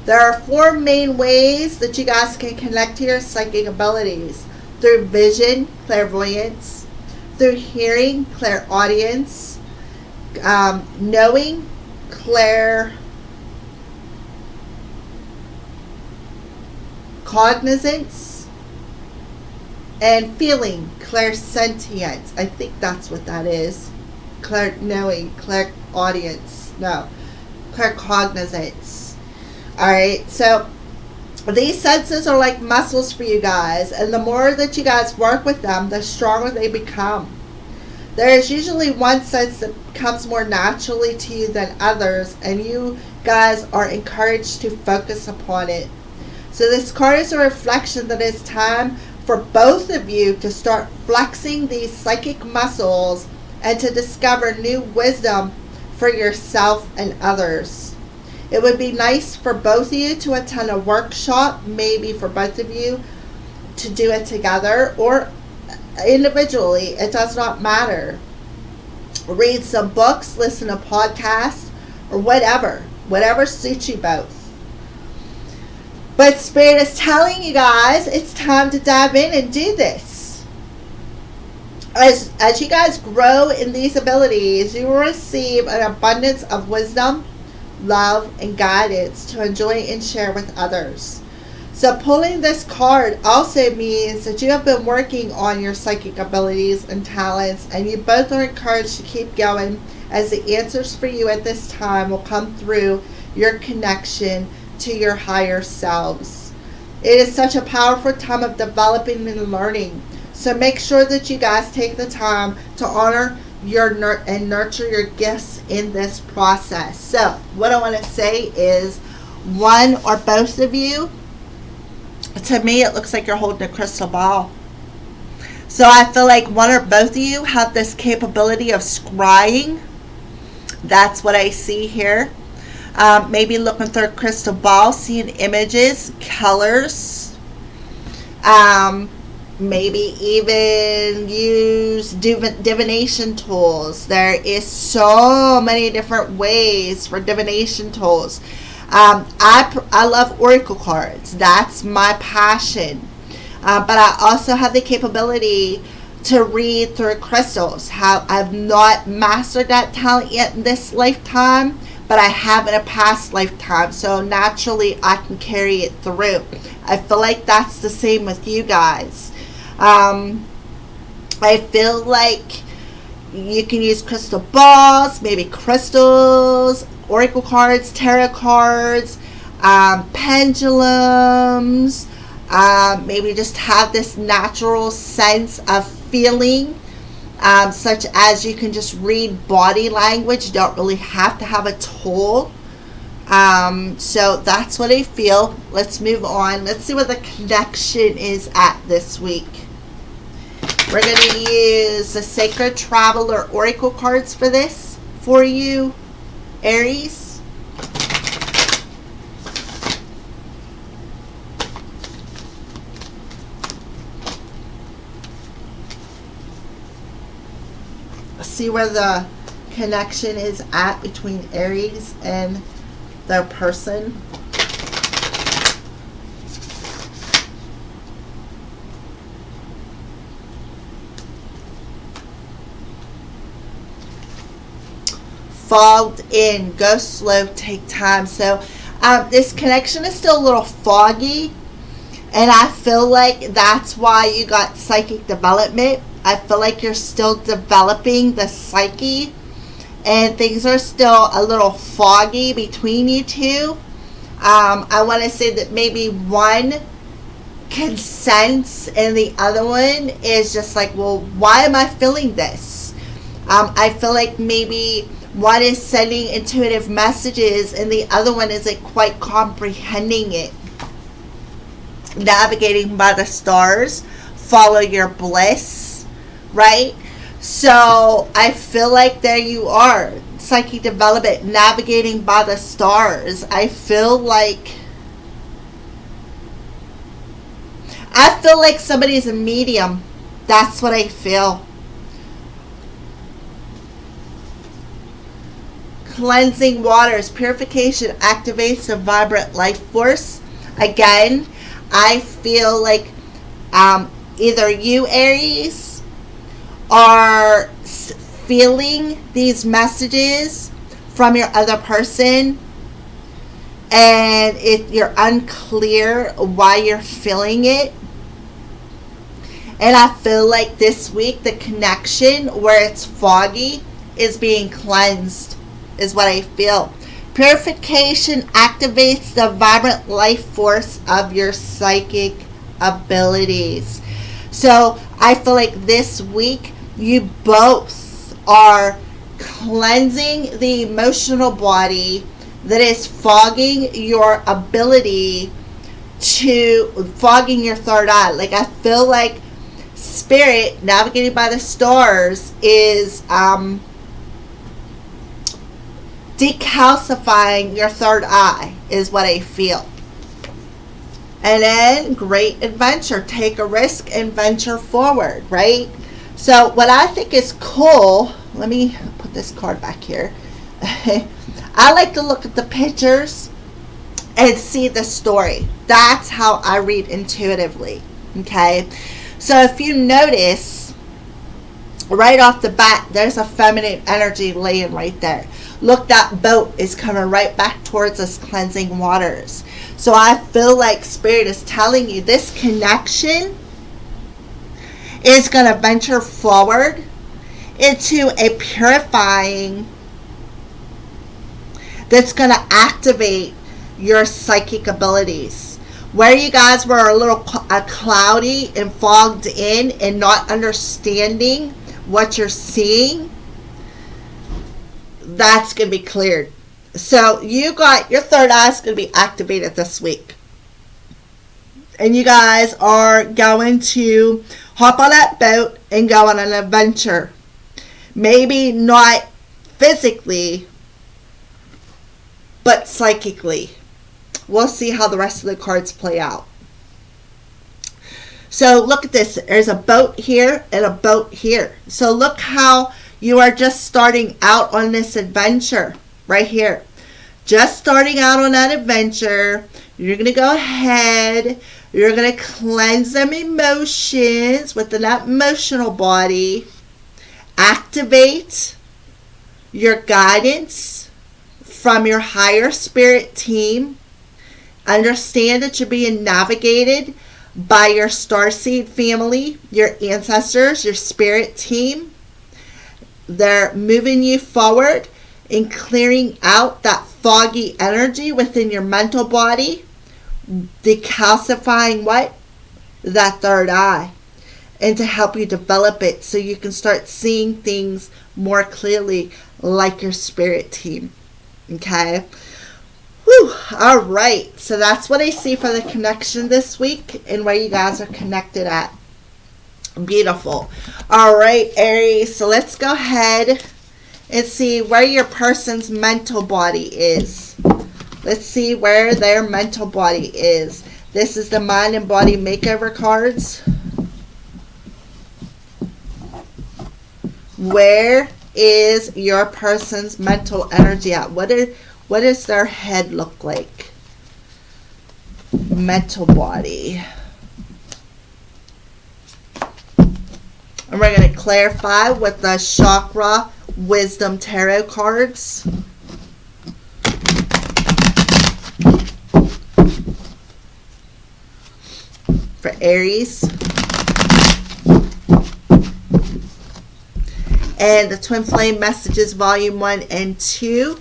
There are 4 main ways that you guys can connect to your psychic abilities. Through vision, clairvoyance, through hearing, clairaudience, knowing, claircognizance, and feeling, clairsentience. I think that's what that is. Knowing, clairaudience, no, claircognizance. Alright, so these senses are like muscles for you guys, and the more that you guys work with them, the stronger they become. There is usually one sense that comes more naturally to you than others, and you guys are encouraged to focus upon it. So this card is a reflection that it's time for both of you to start flexing these psychic muscles and to discover new wisdom for yourself and others. It would be nice for both of you to attend a workshop, maybe for both of you to do it together or individually. It does not matter. Read some books, listen to podcasts, or whatever suits you both. But Spirit is telling you guys it's time to dive in and do this. As you guys grow in these abilities, you will receive an abundance of wisdom, love, and guidance to enjoy and share with others. So pulling this card also means that you have been working on your psychic abilities and talents, and you both are encouraged to keep going, as the answers for you at this time will come through your connection to your higher selves. It is such a powerful time of developing and learning. So make sure that you guys take the time to honor and nurture your gifts in this process. So what I want to say is, one or both of you, to me it looks like you're holding a crystal ball. So I feel like one or both of you have this capability of scrying. That's what I see here. Maybe looking through a crystal ball, seeing images, colors. Maybe even use divination tools. There is so many different ways for divination tools. I love oracle cards. That's my passion. But I also have the capability to read through crystals. I've not mastered that talent yet in this lifetime, but I have in a past lifetime. So naturally I can carry it through. I feel like that's the same with you guys. I feel like you can use crystal balls, maybe crystals, oracle cards, tarot cards, pendulums, maybe just have this natural sense of feeling, such as you can just read body language. You don't really have to have a tool. So that's what I feel. Let's move on. Let's see what the connection is at this week. We're going to use the Sacred Traveler Oracle cards for this, for you, Aries. See where the connection is at between Aries and their person. Fogged in, go slow, take time. So this connection is still a little foggy, and I feel like that's why you got psychic development. I feel like you're still developing the psyche, and things are still a little foggy between you two. I want to say that maybe one can sense and the other one is just like, well, why am I feeling this? I feel like maybe one is sending intuitive messages and the other one isn't quite comprehending it. Navigating by the stars, follow your bliss, right? So I feel like there you are, psychic development, navigating by the stars. I feel like somebody's a medium. That's what I feel. Cleansing waters, purification activates the vibrant life force. Again, I feel like either you, Aries, are feeling these messages from your other person, and you're unclear why you're feeling it. And I feel like this week the connection where it's foggy is being cleansed, is what I feel. Purification activates the vibrant life force of your psychic abilities. So I feel like this week you both are cleansing the emotional body that is fogging your ability to, fogging your third eye. Like I feel like Spirit, navigated by the stars, is decalcifying your third eye, is what I feel. And then great adventure, take a risk and venture forward, right? So what I think is cool, let me put this card back here. I like to look at the pictures and see the story. That's how I read intuitively. Okay? So if you notice, right off the bat, there's a feminine energy laying right there. Look, that boat is coming right back towards us, cleansing waters. So I feel like Spirit is telling you this connection is going to venture forward into a purifying that's going to activate your psychic abilities. Where you guys were a little cloudy and fogged in and not understanding what you're seeing, that's going to be cleared. So you got your third eye is going to be activated this week. And you guys are going to hop on that boat and go on an adventure. Maybe not physically, but psychically. We'll see how the rest of the cards play out. So look at this. There's a boat here and a boat here. So look how you are just starting out on this adventure right here. Just starting out on that adventure. You're going to go ahead. You're going to cleanse them emotions within that emotional body. Activate your guidance from your higher spirit team. Understand that you're being navigated by your starseed family, your ancestors, your spirit team. They're moving you forward and clearing out that foggy energy within your mental body, decalcifying what? That third eye. And to help you develop it so you can start seeing things more clearly like your spirit team. Okay? Whew. All right. So that's what I see for the connection this week and where you guys are connected at. Beautiful. All right, Aries. So let's go ahead and see where your person's mental body is. Let's see where their mental body is. This is the Mind and Body Makeover cards. Where is your person's mental energy at? What does their head look like? Mental body. And we're going to clarify with the Chakra Wisdom Tarot cards. For Aries. And the Twin Flame Messages Volume 1 and 2.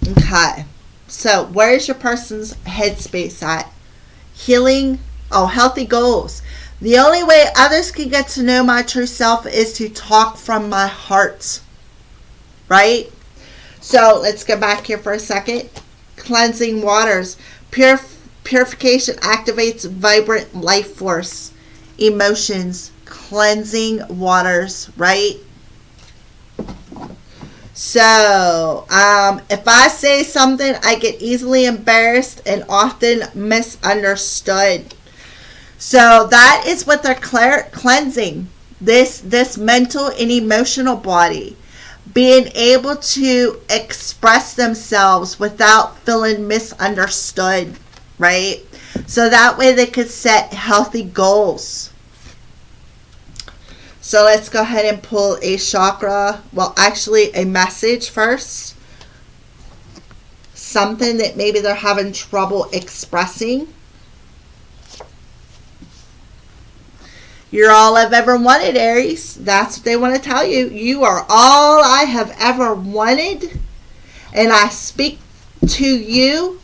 Okay. So, where is your person's headspace at? Healing. Oh, healthy goals. The only way others can get to know my true self is to talk from my heart. Right? So, let's go back here for a second. Cleansing waters. Purification activates vibrant life force. Emotions. Cleansing waters. Right? So, if I say something, I get easily embarrassed and often misunderstood. So, that is what they're cleansing. This mental and emotional body. Being able to express themselves without feeling misunderstood, right? So that way they could set healthy goals. So let's go ahead and pull a chakra, well actually a message first. Something that maybe they're having trouble expressing. You're all I've ever wanted, Aries. That's what they want to tell you. You are all I have ever wanted. And I speak to you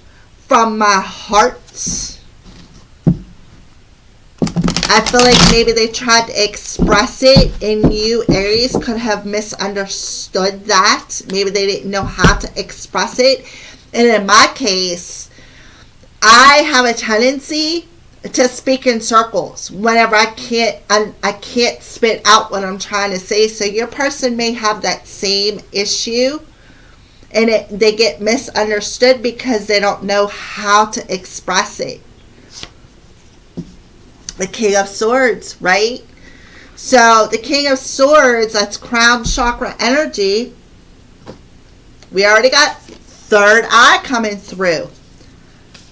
from my heart. I feel like maybe they tried to express it and you, Aries, could have misunderstood that. Maybe they didn't know how to express it. And in my case, I have a tendency to speak in circles whenever I can't spit out what I'm trying to say. So your person may have that same issue and they get misunderstood because they don't know how to express it. The King of Swords, right? So the King of Swords, that's crown chakra energy. We already got third eye coming through.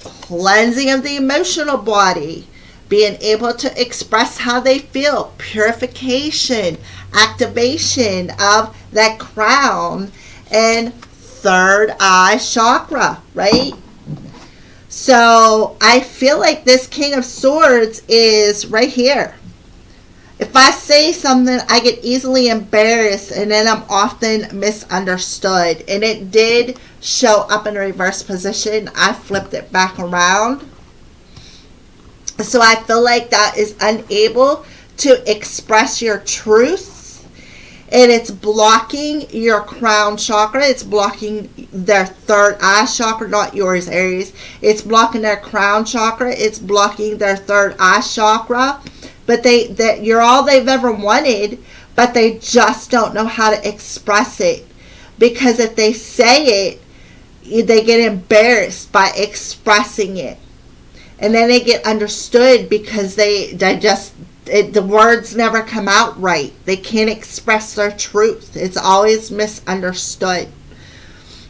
Cleansing of the emotional body. Being able to express how they feel. Purification. Activation of that crown. And third eye chakra, right? So I feel like this King of Swords is right here. If I say something, I get easily embarrassed, and then I'm often misunderstood. And it did show up in a reverse position. I flipped it back around. So I feel like that is unable to express your truth. And it's blocking your crown chakra. It's blocking their third eye chakra, not yours, Aries. It's blocking their crown chakra. It's blocking their third eye chakra. But you're all they've ever wanted, but they just don't know how to express it. Because if they say it, they get embarrassed by expressing it. And then they get understood because the words never come out right. They can't express their truth. It's always misunderstood.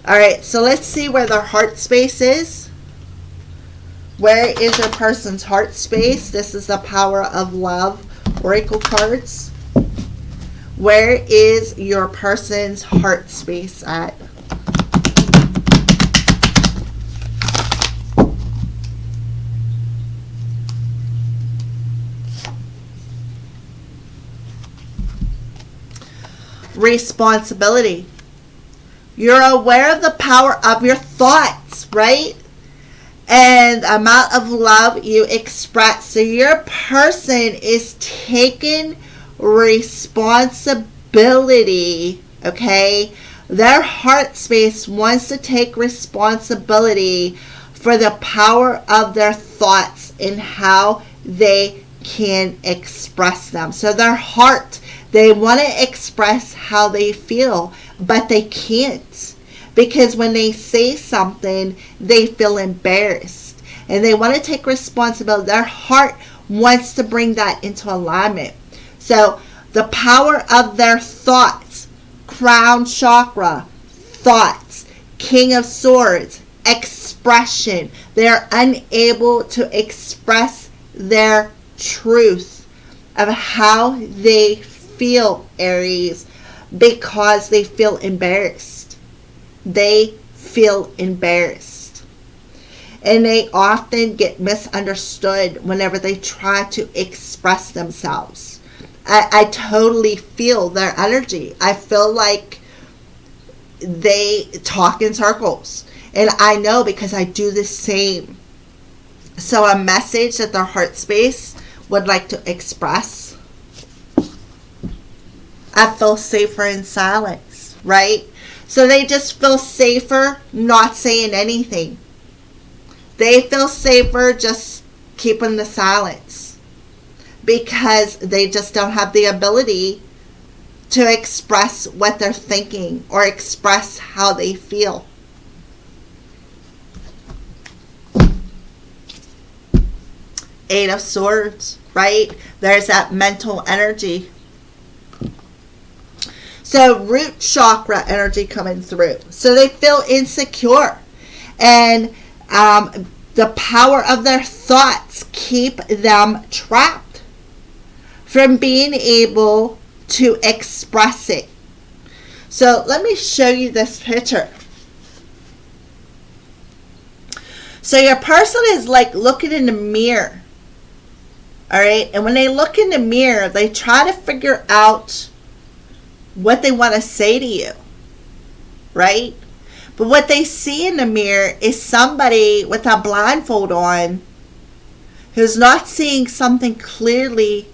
All right, so let's see where their heart space is. Where is your person's heart space? This is the Power of Love Oracle cards. Where is your person's heart space at? Responsibility. You're aware of the power of your thoughts, right? And the amount of love you express. So your person is taking responsibility, okay? Their heart space wants to take responsibility for the power of their thoughts and how they can express them. So their heart, they want to express how they feel, but they can't. Because when they say something, they feel embarrassed. And they want to take responsibility. Their heart wants to bring that into alignment. So the power of their thoughts, crown chakra, thoughts, King of Swords, expression. They're unable to express their truth of how they feel, Aries, because they feel embarrassed. They feel embarrassed. And they often get misunderstood whenever they try to express themselves. I totally feel their energy. I feel like they talk in circles. And I know because I do the same. So a message that their heart space would like to express. I feel safer in silence, right? So they just feel safer not saying anything. They feel safer just keeping the silence because they just don't have the ability to express what they're thinking or express how they feel. Eight of Swords, right? There's that mental energy. So root chakra energy coming through. So they feel insecure. And the power of their thoughts keep them trapped from being able to express it. So let me show you this picture. So your person is like looking in the mirror. All right. And when they look in the mirror, they try to figure out what they want to say to you, right? But what they see in the mirror is somebody with a blindfold on who's not seeing something clearly,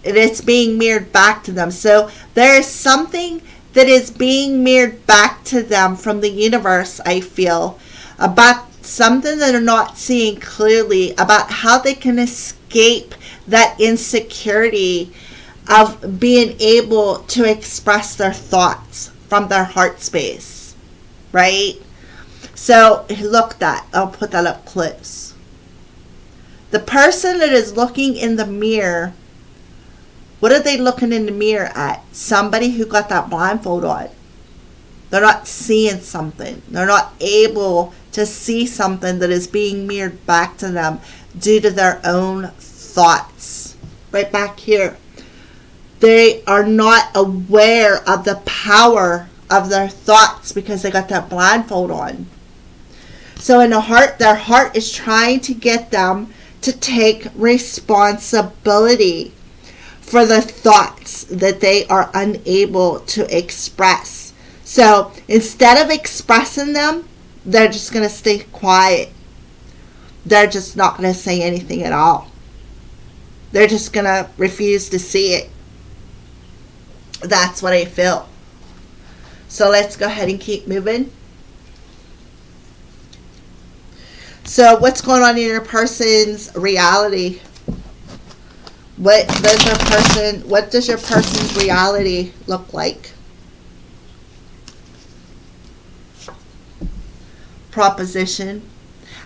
and it's being mirrored back to them. So there is something that is being mirrored back to them from the universe, I feel, about something that they're not seeing clearly, about how they can escape that insecurity of being able to express their thoughts from their heart space, right? So look I'll put that up close. The person that is looking in the mirror What are they looking in the mirror at? Somebody who got that blindfold on. They're not seeing something. They're not able to see something that is being mirrored back to them due to their own thoughts. Right back here. They are not aware of the power of their thoughts because they got that blindfold on. So in the heart, their heart is trying to get them to take responsibility for the thoughts that they are unable to express. So instead of expressing them, they're just going to stay quiet. They're just not going to say anything at all. They're just going to refuse to see it. That's what I feel. So let's go ahead and keep moving. So what's going on in your person's reality? What does your person's reality look like? Proposition.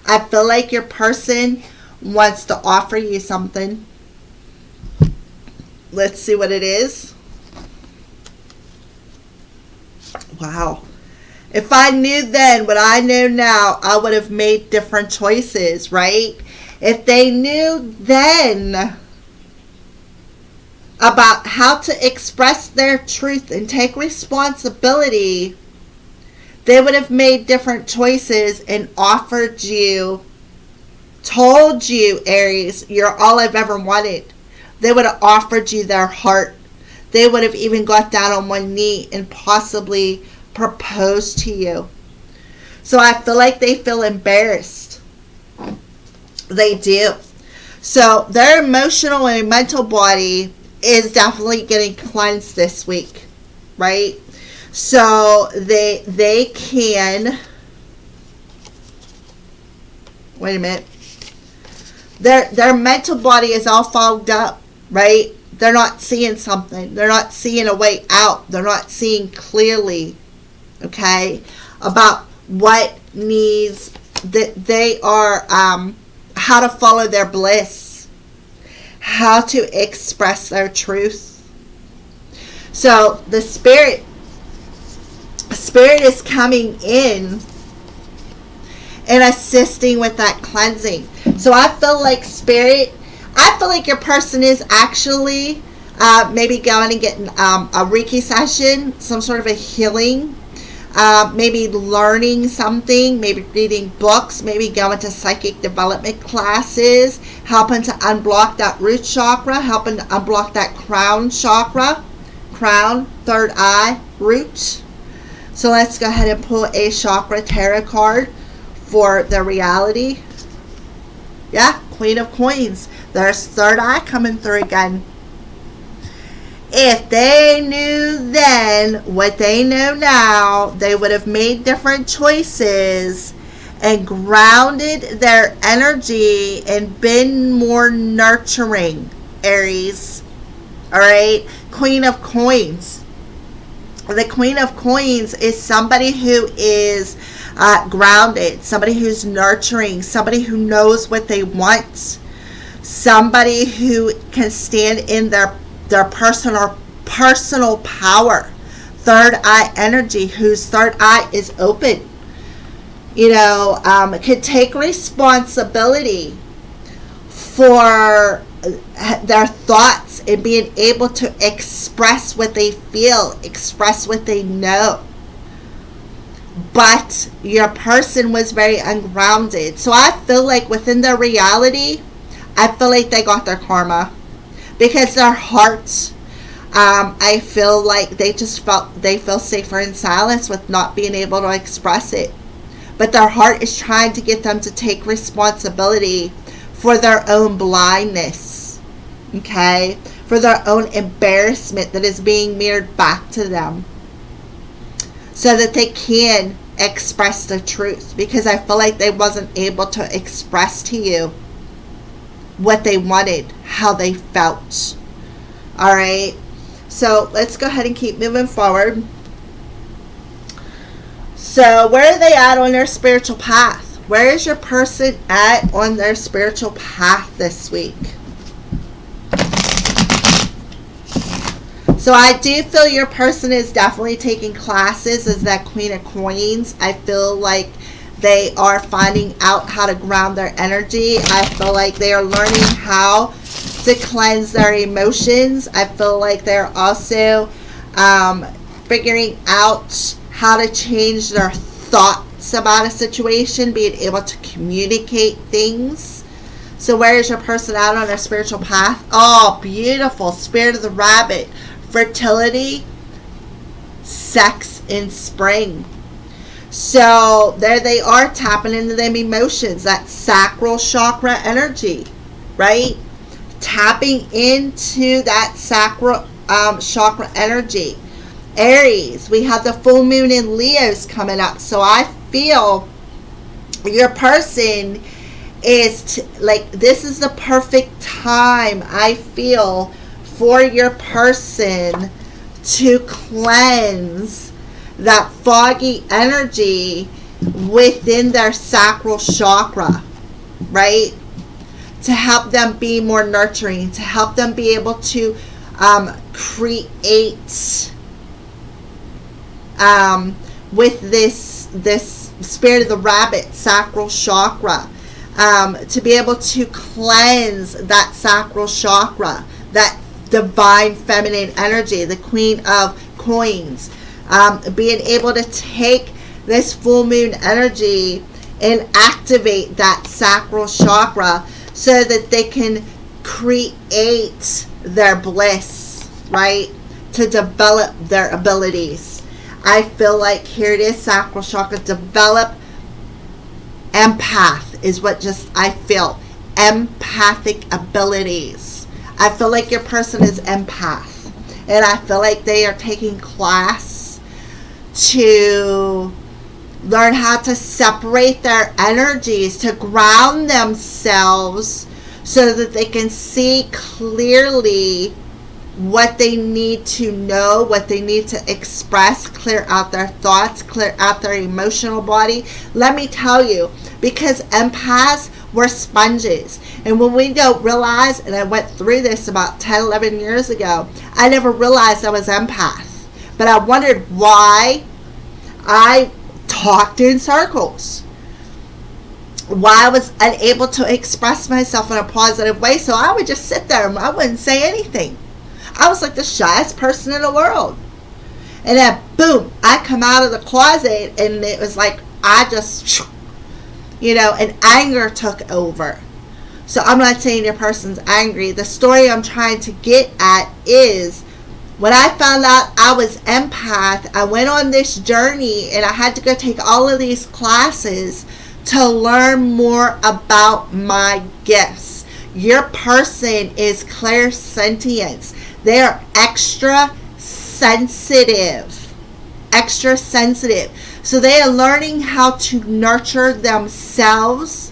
I feel like your person wants to offer you something. Let's see what it is. Wow. If I knew then what I know now, I would have made different choices, right? If they knew then about how to express their truth and take responsibility, they would have made different choices and offered you, told you, Aries, you're all I've ever wanted. They would have offered you their heart. They would have even got down on one knee and possibly proposed to you. So I feel like they feel embarrassed. They do. So their emotional and mental body is definitely getting cleansed this week, right? So they can, wait a minute. Their mental body is all fogged up, right? They're not seeing something. They're not seeing a way out. They're not seeing clearly, okay, about what needs, that they are, how to follow their bliss, how to express their truth. So the spirit is coming in and assisting with that cleansing. So I feel like your person is actually maybe going and getting a Reiki session, some sort of a healing, maybe learning something, maybe reading books, maybe going to psychic development classes, helping to unblock that root chakra, helping to unblock that crown chakra, crown, third eye, root. So let's go ahead and pull a chakra tarot card for the reality. Yeah, Queen of Coins. There's third eye coming through again. If they knew then what they know now, they would have made different choices and grounded their energy and been more nurturing, Aries. All right, Queen of Coins. The Queen of Coins is somebody who is grounded, somebody who's nurturing, somebody who knows what they want, somebody who can stand in their personal power. Third eye energy, whose third eye is open, can take responsibility for their thoughts and being able to express what they feel, express what they know. But your person was very ungrounded. So I feel like within their reality, I feel like they got their karma. Because their hearts, I feel like they feel safer in silence with not being able to express it. But their heart is trying to get them to take responsibility for their own blindness. Okay? For their own embarrassment that is being mirrored back to them. So that they can express the truth. Because I feel like they wasn't able to express to you what they wanted, how they felt. All right. So let's go ahead and keep moving forward. So where are they at on their spiritual path? Where is your person at on their spiritual path this week? So I do feel your person is definitely taking classes as that Queen of Coins. I feel like they are finding out how to ground their energy. I feel like they are learning how to cleanse their emotions. I feel like they're also figuring out how to change their thoughts about a situation, being able to communicate things. So where is your person out on their spiritual path? Oh, beautiful. Spirit of the Rabbit. Fertility, sex in spring. So there they are, tapping into them emotions, that sacral chakra energy, right? Tapping into that sacral chakra energy. Aries, we have the full moon in Leo's coming up. So I feel your person is like, this is the perfect time, I feel, for your person to cleanse that foggy energy within their sacral chakra, right? To help them be more nurturing, to help them be able to create with this Spirit of the Rabbit sacral chakra, to be able to cleanse that sacral chakra, that divine feminine energy, the Queen of Coins, being able to take this full moon energy and activate that sacral chakra so that they can create their bliss, right? To develop their abilities. I feel like here it is, sacral chakra, develop empath is what just I feel. Empathic abilities. I feel like your person is empath, and I feel like they are taking class to learn how to separate their energies, to ground themselves so that they can see clearly what they need to know, what they need to express, clear out their thoughts, clear out their emotional body. Let me tell you, because empaths, we're sponges. And when we don't realize, and I went through this about 10, 11 years ago, I never realized I was empath. But I wondered why I talked in circles. Why I was unable to express myself in a positive way. So I would just sit there and I wouldn't say anything. I was like the shyest person in the world. And then, boom, I come out of the closet and it was like I just, and anger took over. So I'm not saying your person's angry. The story I'm trying to get at is when I found out I was empath, I went on this journey and I had to go take all of these classes to learn more about my gifts. Your person is clairsentience. They are extra sensitive. Extra sensitive. So they are learning how to nurture themselves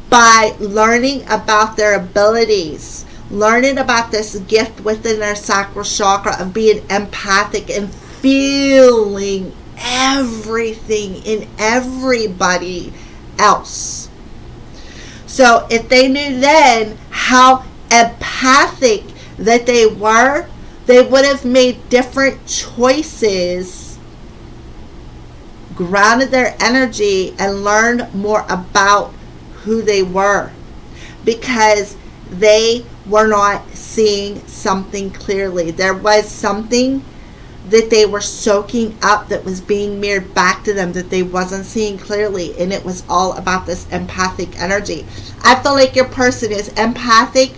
by learning about their abilities, learning about this gift within their sacral chakra of being empathic and feeling everything in everybody else. So if they knew then how empathic that they were, they would have made different choices, grounded their energy, and learned more about who they were, because they were not seeing something clearly. There was something that they were soaking up that was being mirrored back to them that they wasn't seeing clearly, and it was all about this empathic energy. I feel like your person is empathic.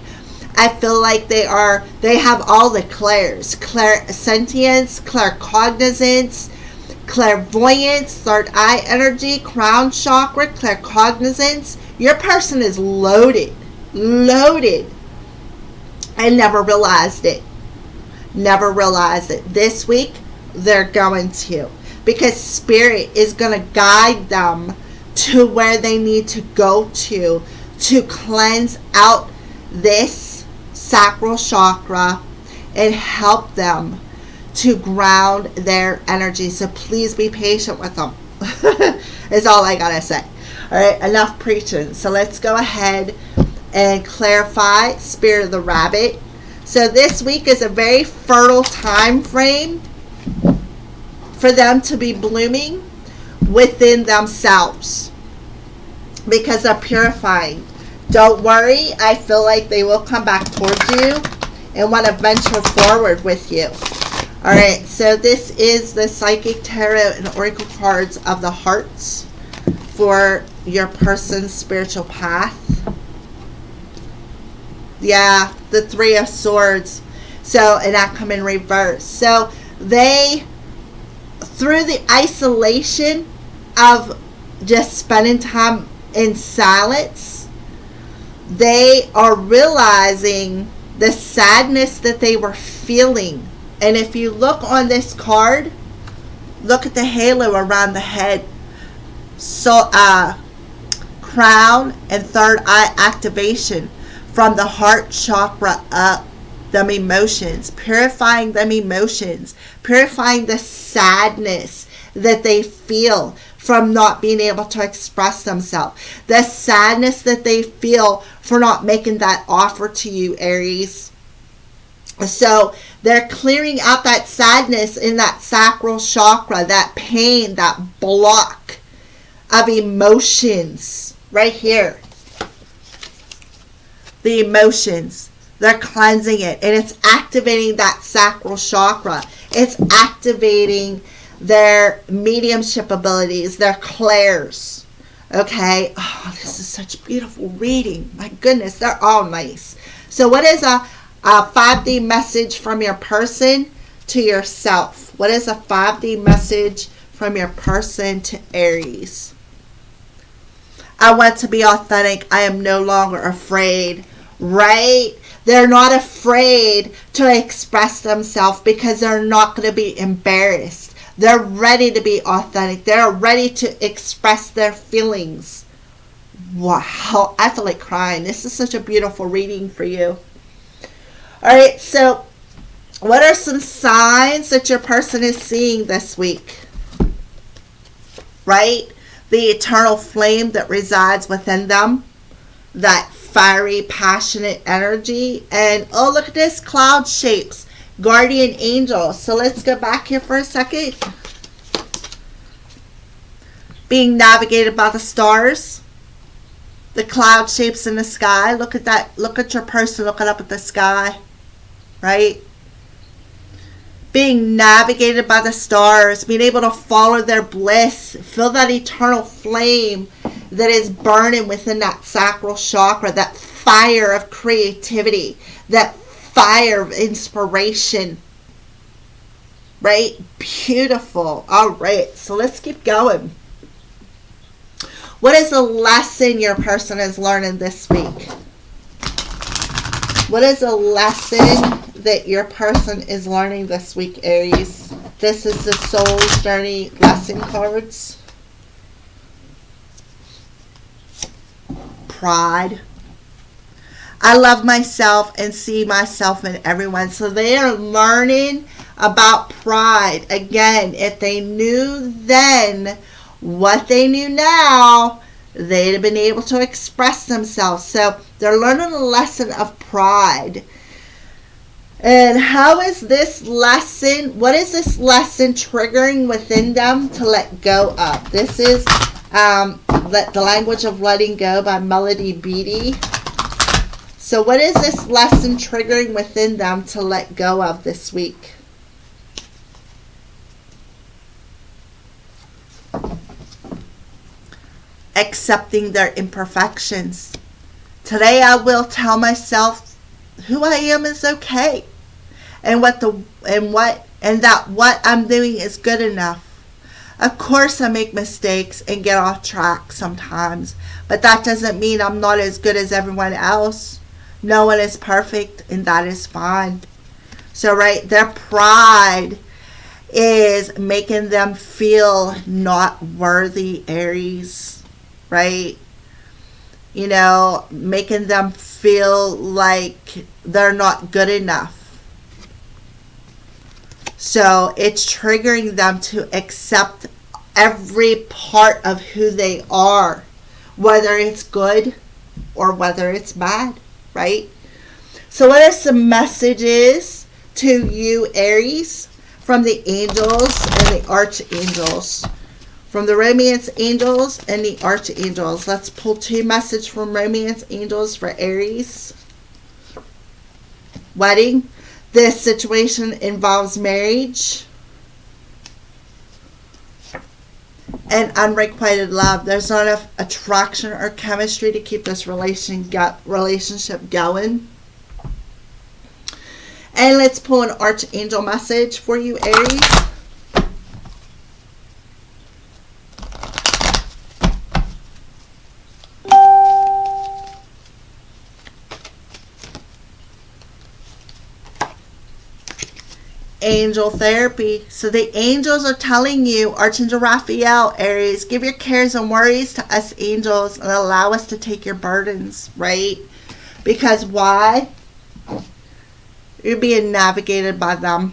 I feel like they have all the clairs: clairsentience, claircognizance, clairvoyance, third eye energy, crown chakra, claircognizance. Your person is loaded, and never realized it. Never realized it. This week, they're going to, because Spirit is going to guide them to where they need to go to cleanse out this sacral chakra and help them to ground their energy. So please be patient with them. Is all I gotta say. All right, enough preaching. So let's go ahead and clarify Spirit of the Rabbit. So this week is a very fertile time frame for them to be blooming within themselves because they're purifying. Don't worry, I feel like they will come back towards you and want to venture forward with you. All right, so this is the Psychic Tarot and Oracle cards of the hearts for your person's spiritual path. Yeah, the Three of Swords. So, and that come in reverse. So they, through the isolation of just spending time in silence, they are realizing the sadness that they were feeling. And if you look on this card, look at the halo around the head. So, crown and third eye activation from the heart chakra up. Them emotions, purifying them emotions, purifying the sadness that they feel from not being able to express themselves, the sadness that they feel for not making that offer to you, Aries. So they're clearing out that sadness in that sacral chakra, that pain, that block of emotions right here. The emotions. They're cleansing it, and it's activating that sacral chakra. It's activating their mediumship abilities, their clairs. Okay? Oh, this is such beautiful reading. My goodness, they're all nice. So what is a 5D message from your person to yourself? What is a 5D message from your person to Aries? I want to be authentic. I am no longer afraid. Right? They're not afraid to express themselves because they're not going to be embarrassed. They're ready to be authentic. They're ready to express their feelings. Wow, I feel like crying. This is such a beautiful reading for you. All right, so what are some signs that your person is seeing this week? Right? The eternal flame that resides within them. That fiery, passionate energy. And oh, look at this, cloud shapes, guardian angel. So let's go back here for a second. Being navigated by the stars, the cloud shapes in the sky. Look at that. Look at your person looking up at the sky, right? Being navigated by the stars, being able to follow their bliss, feel that eternal flame that is burning within that sacral chakra, that fire of creativity, that fire of inspiration, right? Beautiful. All right, so let's keep going. What is the lesson your person is learning this week? What is a lesson that your person is learning this week, Aries? This is the Soul's Journey lesson cards. Pride. I love myself and see myself in everyone. So they are learning about pride. Again, if they knew then what they knew now, they'd have been able to express themselves. So they're learning a lesson of pride. And how is this lesson, what is this lesson triggering within them to let go of? This is The Language of Letting Go by Melody Beattie. So what is this lesson triggering within them to let go of this week? Accepting their imperfections. Today I will tell myself who I am is okay. And that what I'm doing is good enough. Of course I make mistakes and get off track sometimes, but that doesn't mean I'm not as good as everyone else. No one is perfect, and that is fine. So right, their pride is making them feel not worthy, Aries, right? You know, making them feel like they're not good enough. So it's triggering them to accept every part of who they are, whether it's good or whether it's bad, right? So what are some messages to you, Aries, from the angels and the archangels? From the romance angels and the archangels. Let's pull 2 messages from romance angels for Aries. Wedding. This situation involves marriage and unrequited love. There's not enough attraction or chemistry to keep this relationship going. And let's pull an archangel message for you, Aries. Angel therapy. So the angels are telling you, Archangel Raphael, Aries, give your cares and worries to us angels and allow us to take your burdens, right? Because why? You're being navigated by them.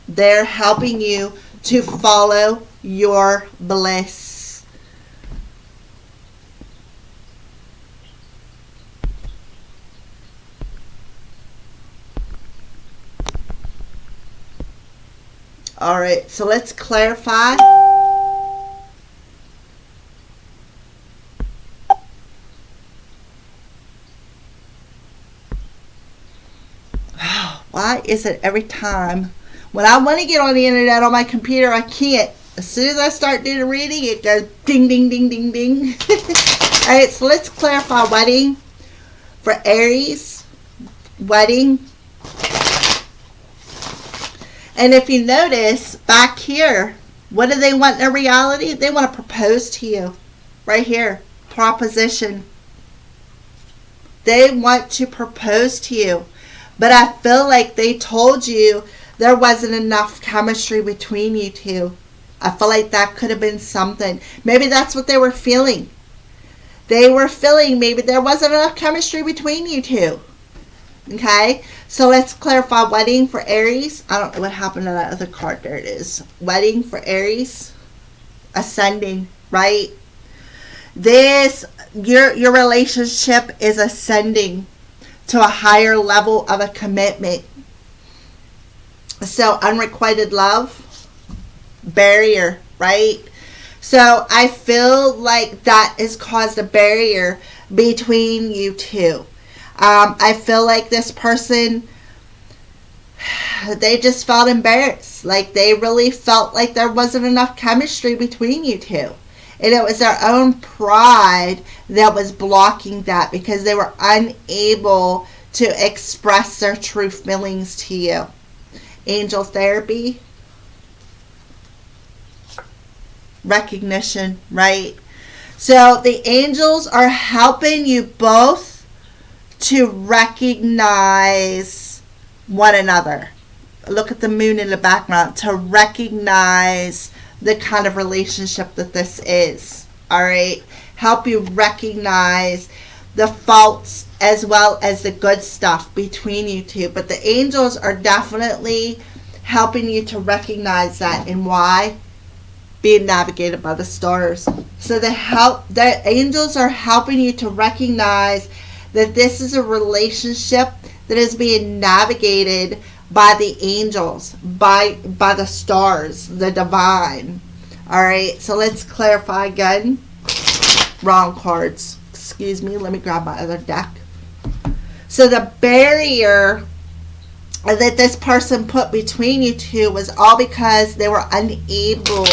They're helping you to follow your bliss. All right, so let's clarify. Why is it every time when I want to get on the internet on my computer, I can't? As soon as I start doing the reading, it goes ding, ding, ding, ding, ding. All right, so let's clarify wedding for Aries. Wedding. And if you notice back here, what do they want in reality? They want to propose to you. Right here. Proposition. They want to propose to you. But I feel like they told you there wasn't enough chemistry between you two. I feel like that could have been something. Maybe that's what they were feeling. They were feeling maybe there wasn't enough chemistry between you two. Okay? So let's clarify wedding for Aries. I don't know what happened to that other card. There it is. Wedding for Aries. Ascending, right? Your relationship is ascending to a higher level of a commitment. So unrequited love, barrier, right? So I feel like that has caused a barrier between you two. I feel like this person, they just felt embarrassed. Like they really felt like there wasn't enough chemistry between you two. And it was their own pride that was blocking that because they were unable to express their true feelings to you. Angel therapy. Recognition, right? So the angels are helping you both to recognize one another. Look at the moon in the background. To recognize the kind of relationship that this is. All right? Help you recognize the faults as well as the good stuff between you two. But the angels are definitely helping you to recognize that. And why? Being navigated by the stars. So the angels are helping you to recognize that this is a relationship that is being navigated by the angels, by the stars, the divine. All right, so let's clarify again. Wrong cards. Excuse me, let me grab my other deck. So the barrier that this person put between you two was all because they were unable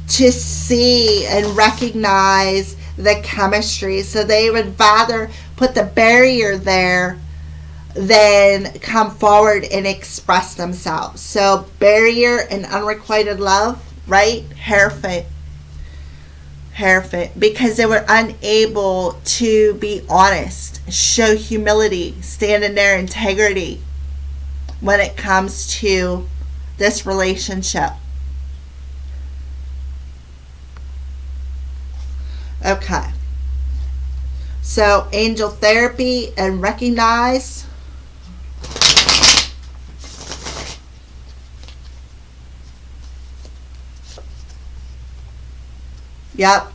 to see and recognize the chemistry. So they would rather put the barrier there than come forward and express themselves. So barrier and unrequited love, right? Hierophant. Because they were unable to be honest, show humility, stand in their integrity when it comes to this relationship. Okay. So angel therapy and recognize. Yep.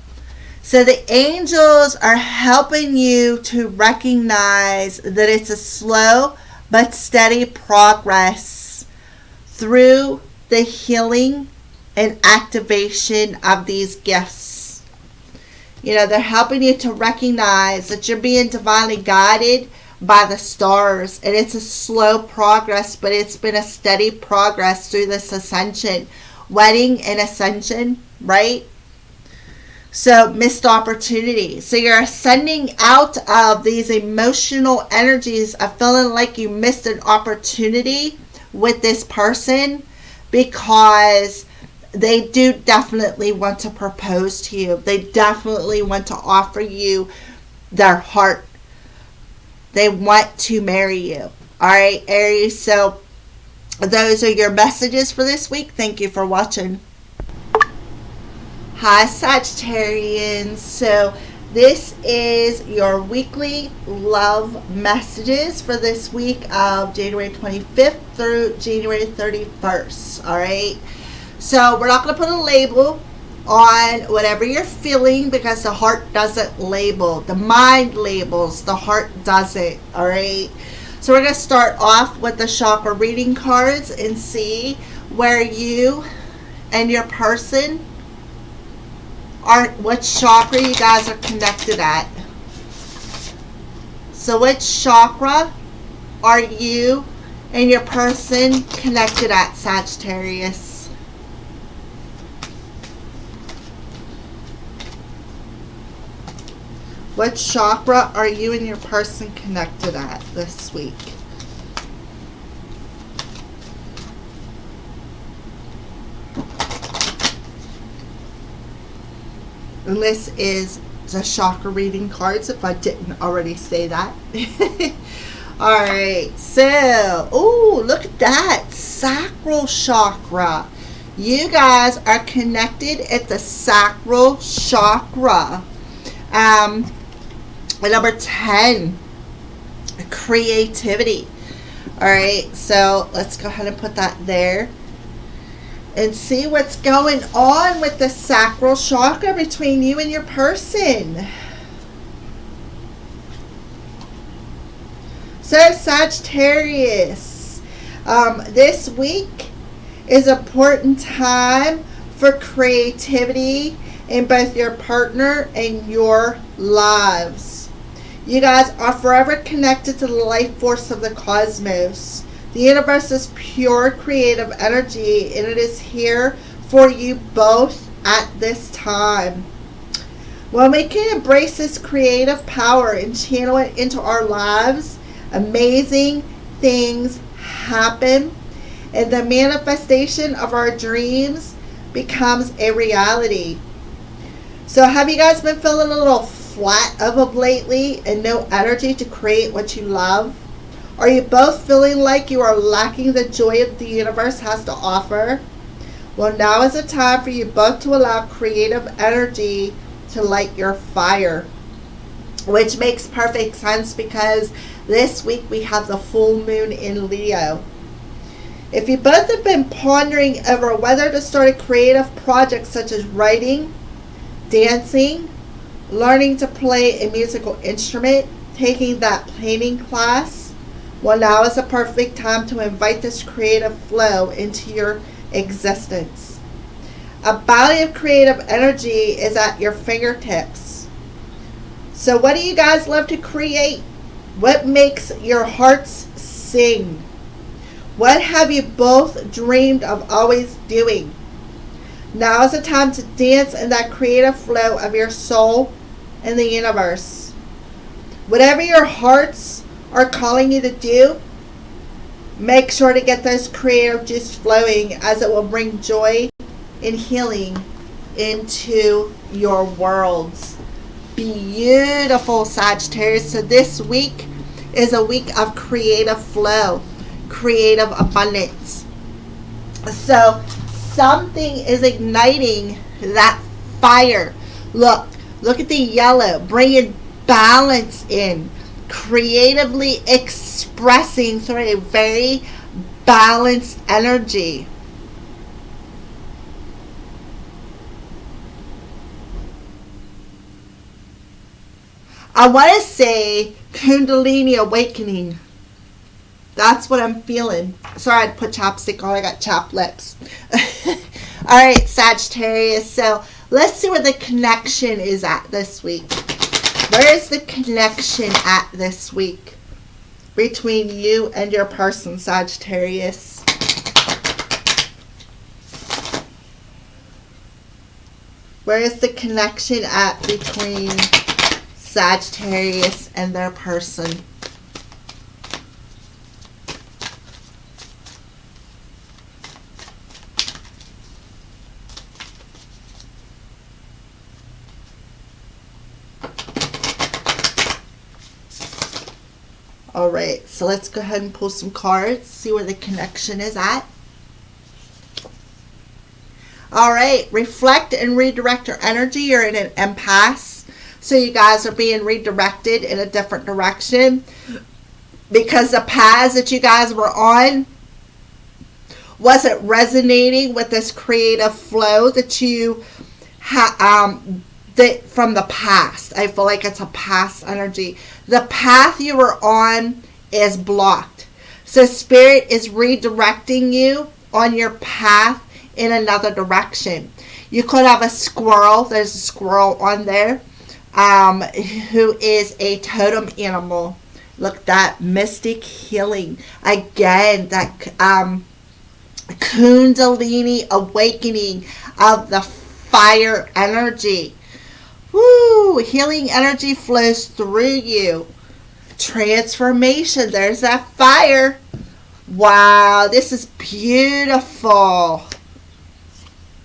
So the angels are helping you to recognize that it's a slow but steady progress through the healing and activation of these gifts. You know, they're helping you to recognize that you're being divinely guided by the stars, and it's a slow progress, but it's been a steady progress through this ascension, wedding and ascension, right? So missed opportunity. So you're ascending out of these emotional energies of feeling like you missed an opportunity with this person, because they do definitely want to propose to you. They definitely want to offer you their heart. They want to marry you. All right, Aries. So those are your messages for this week. Thank you for watching. Hi, Sagittarians. So this is your weekly love messages for this week of January 25th through January 31st. All right. So we're not going to put a label on whatever you're feeling, because the heart doesn't label. The mind labels, the heart doesn't. All right. So we're going to start off with the chakra reading cards and see where you and your person are, what chakra you guys are connected at. So which chakra are you and your person connected at, Sagittarius? What chakra are you and your person connected at this week? And this is the chakra reading cards, if I didn't already say that. Alright, so, oh, look at that. Sacral chakra. You guys are connected at the sacral chakra. Number 10, creativity. Alright, so let's go ahead and put that there. And see what's going on with the sacral chakra between you and your person. So Sagittarius, this week is an important time for creativity in both your partner and your lives. You guys are forever connected to the life force of the cosmos. The universe is pure creative energy, and it is here for you both at this time. When we can embrace this creative power and channel it into our lives, amazing things happen, and the manifestation of our dreams becomes a reality. So have you guys been feeling a little flat of lately and no energy to create what you love? Are you both feeling like you are lacking the joy that the universe has to offer? Well, now is the time for you both to allow creative energy to light your fire, which makes perfect sense because this week we have the full moon in Leo. If you both have been pondering over whether to start a creative project such as writing, dancing, learning to play a musical instrument, taking that painting class, well, now is the perfect time to invite this creative flow into your existence. A body of creative energy is at your fingertips. So what do you guys love to create? What makes your hearts sing? What have you both dreamed of always doing? Now is the time to dance in that creative flow of your soul and the universe. Whatever your hearts are calling you to do, make sure to get those creative juice flowing, as it will bring joy and healing into your worlds. Beautiful, Sagittarius. So this week is a week of creative flow, creative abundance. So something is igniting that fire. Look at the yellow, bringing balance in, creatively expressing through a very balanced energy. I want to say Kundalini awakening. That's what I'm feeling. Sorry, I had to put chapstick on. I got chapped lips. All right, Sagittarius. So let's see where the connection is at this week. Where is the connection at this week between you and your person, Sagittarius? Where is the connection at between Sagittarius and their person? All right, so let's go ahead and pull some cards, see where the connection is at. All right, reflect and redirect your energy. You're in an impasse. So you guys are being redirected in a different direction because the paths that you guys were on wasn't resonating with this creative flow that you that from the past. I feel like it's a past energy. The path you were on is blocked. So Spirit is redirecting you on your path in another direction. You could have a squirrel. There's a squirrel on there who is a totem animal. Look, that mystic healing. Again, that Kundalini awakening of the fire energy. Woo! Healing energy flows through you. Transformation. There's that fire. Wow, this is beautiful.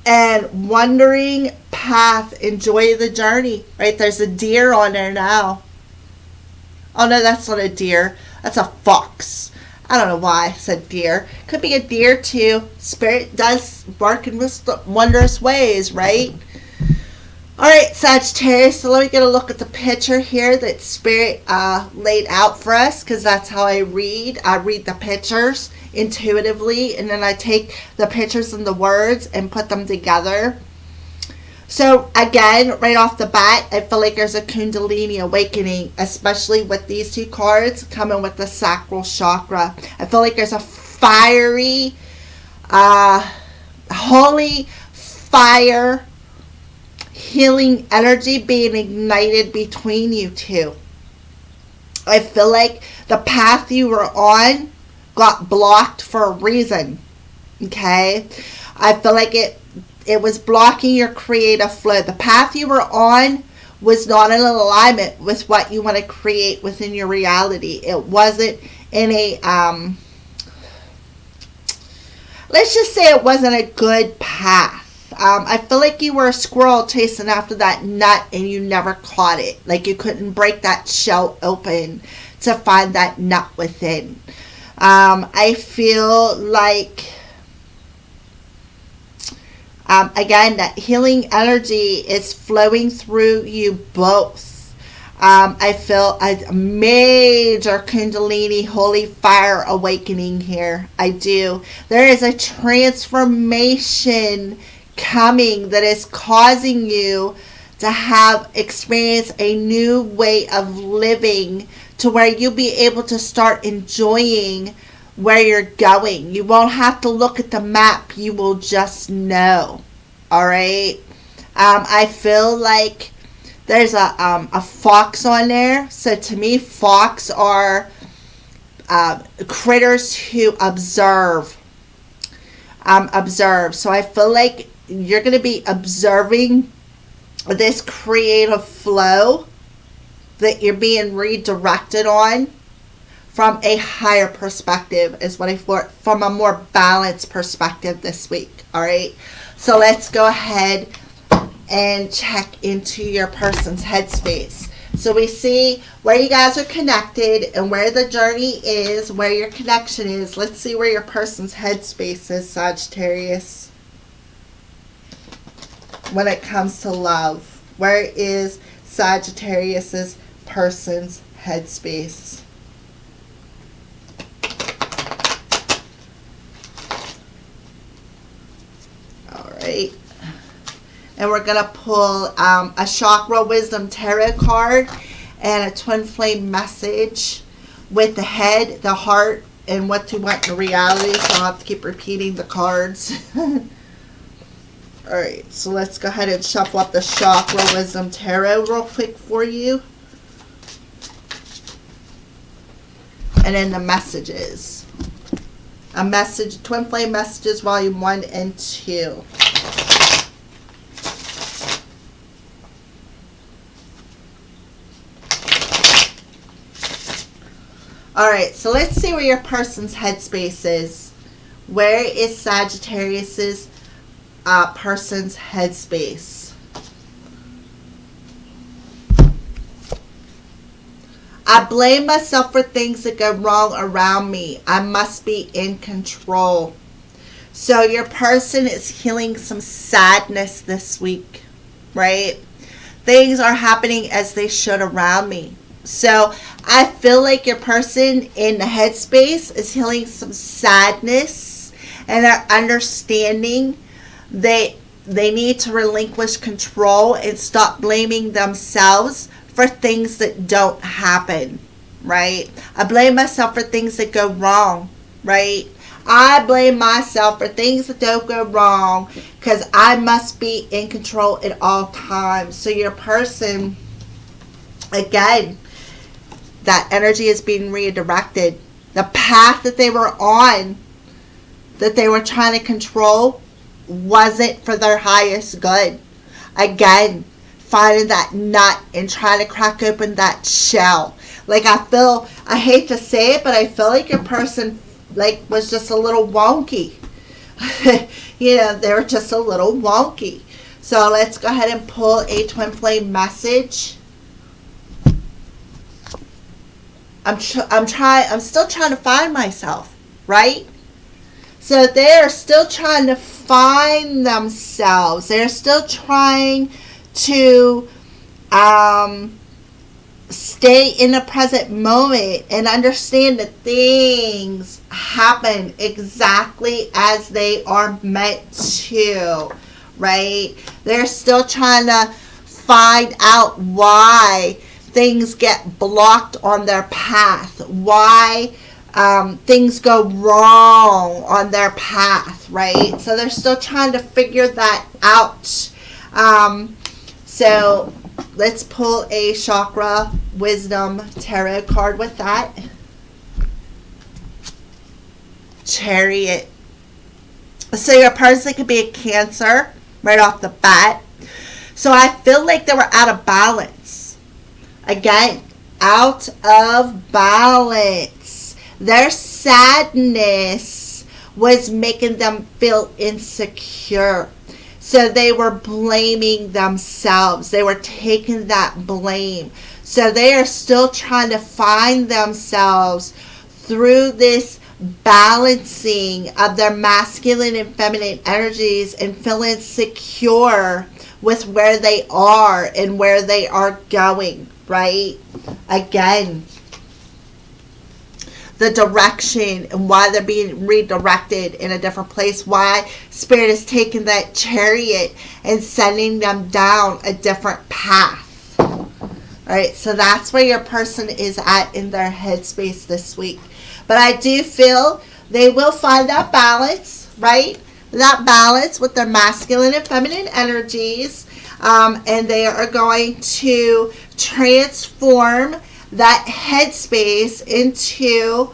And wandering path. Enjoy the journey. Right, there's a deer on there now. Oh no, that's not a deer. That's a fox. I don't know why I said deer. Could be a deer too. Spirit does work in wondrous ways, right? Alright, Sagittarius, so let me get a look at the picture here that Spirit laid out for us, because that's how I read. I read the pictures intuitively, and then I take the pictures and the words and put them together. So, again, right off the bat, I feel like there's a Kundalini awakening, especially with these two cards coming with the sacral chakra. I feel like there's a fiery, holy fire, healing energy being ignited between you two. I feel like the path you were on got blocked for a reason. Okay? I feel like it was blocking your creative flow. The path you were on was not in alignment with what you want to create within your reality. It wasn't in a let's just say it wasn't a good path. I feel like you were a squirrel chasing after that nut and you never caught it. Like you couldn't break that shell open to find that nut within. I feel like, again, that healing energy is flowing through you both. I feel a major Kundalini holy fire awakening here. I do. There is a transformation coming that is causing you to have experience a new way of living to where you'll be able to start enjoying where you're going. You won't have to look at the map. You will just know. All right. I feel like there's a fox on there. So to me, fox are critters who observe. So I feel like you're going to be observing this creative flow that you're being redirected on from a higher perspective is what I thought, from a more balanced perspective this week. All right. So let's go ahead and check into your person's headspace. So we see where you guys are connected and where the journey is, where your connection is. Let's see where your person's headspace is, Sagittarius. When it comes to love, where is Sagittarius's person's headspace? All right. And we're going to pull a Chakra Wisdom Tarot card. and a twin flame message with the head, the heart, and what to want in reality. So I'll have to keep repeating the cards. Alright, so let's go ahead and shuffle up the Chakra Wisdom Tarot real quick for you. And then the messages. A message, Twin Flame Messages, Volume 1 and 2. Alright, so let's see where your person's headspace is. Where is Sagittarius's person's headspace? I blame myself for things that go wrong around me. I must be in control. So your person is healing some sadness this week, right? Things are happening as they should around me. So I feel like your person in the headspace is healing some sadness, and they're understanding they need to relinquish control and stop blaming themselves for things that don't happen, right? I blame myself for things that go wrong, right? I blame myself for things that don't go wrong because I must be in control at all times. So your person, again, that energy is being redirected. The path that they were on, that they were trying to control, wasn't for their highest good. Again, finding that nut and trying to crack open that shell. Like I hate to say it, but I feel like your person was just a little wonky. They were just a little wonky. So let's go ahead and pull a twin flame message. I'm still trying to find myself, right? So they're still trying to find themselves. They're still trying to stay in the present moment and understand that things happen exactly as they are meant to, right? They're still trying to find out why things get blocked on their path, why things go wrong on their path, right? So they're still trying to figure that out. So let's pull a Chakra Wisdom Tarot card with that. Chariot. So your person could be a Cancer right off the bat. So I feel like they were out of balance. Again, out of balance. Their sadness was making them feel insecure. So they were blaming themselves. They were taking that blame. So they are still trying to find themselves through this balancing of their masculine and feminine energies and feeling secure with where they are and where they are going, right? Again, the direction and why they're being redirected in a different place, why Spirit is taking that Chariot and sending them down a different path. Alright, so that's where your person is at in their headspace this week. But I do feel they will find that balance, right? That balance with their masculine and feminine energies. And they are going to transform that headspace into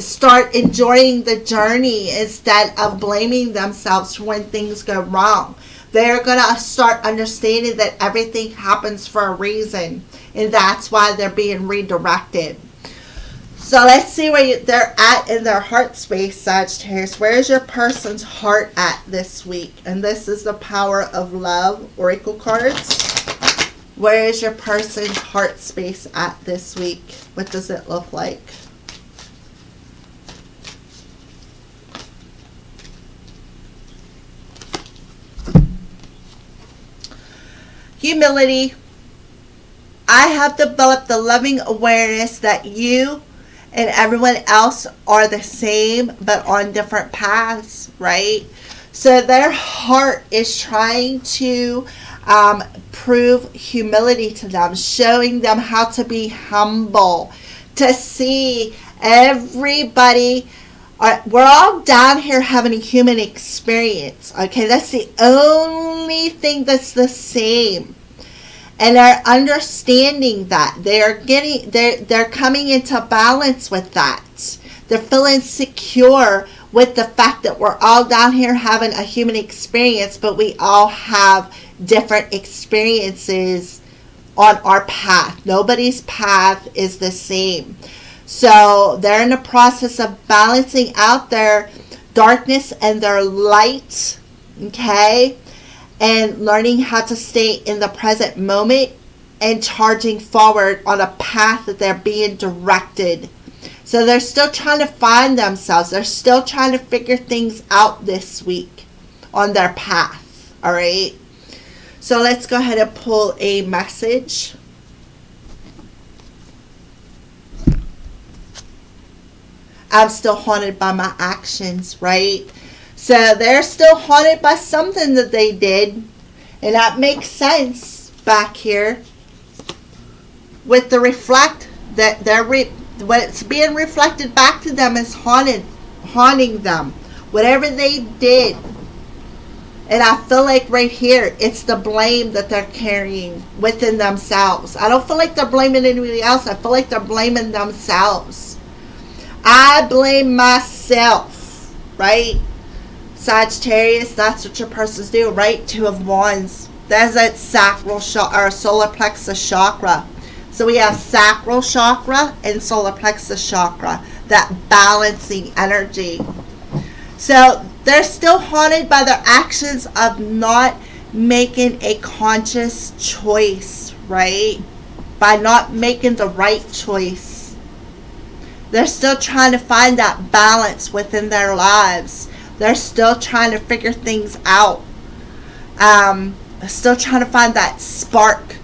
start enjoying the journey instead of blaming themselves for when things go wrong. They're going to start understanding that everything happens for a reason, and that's why they're being redirected. So let's see where they're at in their heart space, Sagittarius. Where is your person's heart at this week? And this is the Power of Love Oracle cards. Where is your person's heart space at this week? What does it look like? Humility. I have developed the loving awareness that you and everyone else are the same but on different paths, right? So their heart is trying to prove humility to them, showing them how to be humble, to see everybody. We're all down here having a human experience. Okay, that's the only thing that's the same. And they're understanding that. They're coming into balance with that. They're feeling secure with the fact that we're all down here having a human experience, but we all have different experiences on our path. Nobody's path is the same. So they're in the process of balancing out their darkness and their light, okay? And learning how to stay in the present moment and charging forward on a path that they're being directed. So they're still trying to find themselves. They're still trying to figure things out this week on their path, all right? So let's go ahead and pull a message. I'm still haunted by my actions, right? So they're still haunted by something that they did. And that makes sense back here. With the reflect, that what's being reflected back to them is haunting them. Whatever they did. And I feel like right here, it's the blame that they're carrying within themselves. I don't feel like they're blaming anybody else. I feel like they're blaming themselves. I blame myself, right? Sagittarius, that's what your persons do, right? Two of Wands. That's that sacral or solar plexus chakra. So we have sacral chakra and solar plexus chakra, that balancing energy. So they're still haunted by their actions of not making a conscious choice, right? By not making the right choice. They're still trying to find that balance within their lives. They're still trying to figure things out. They're still trying to find that spark.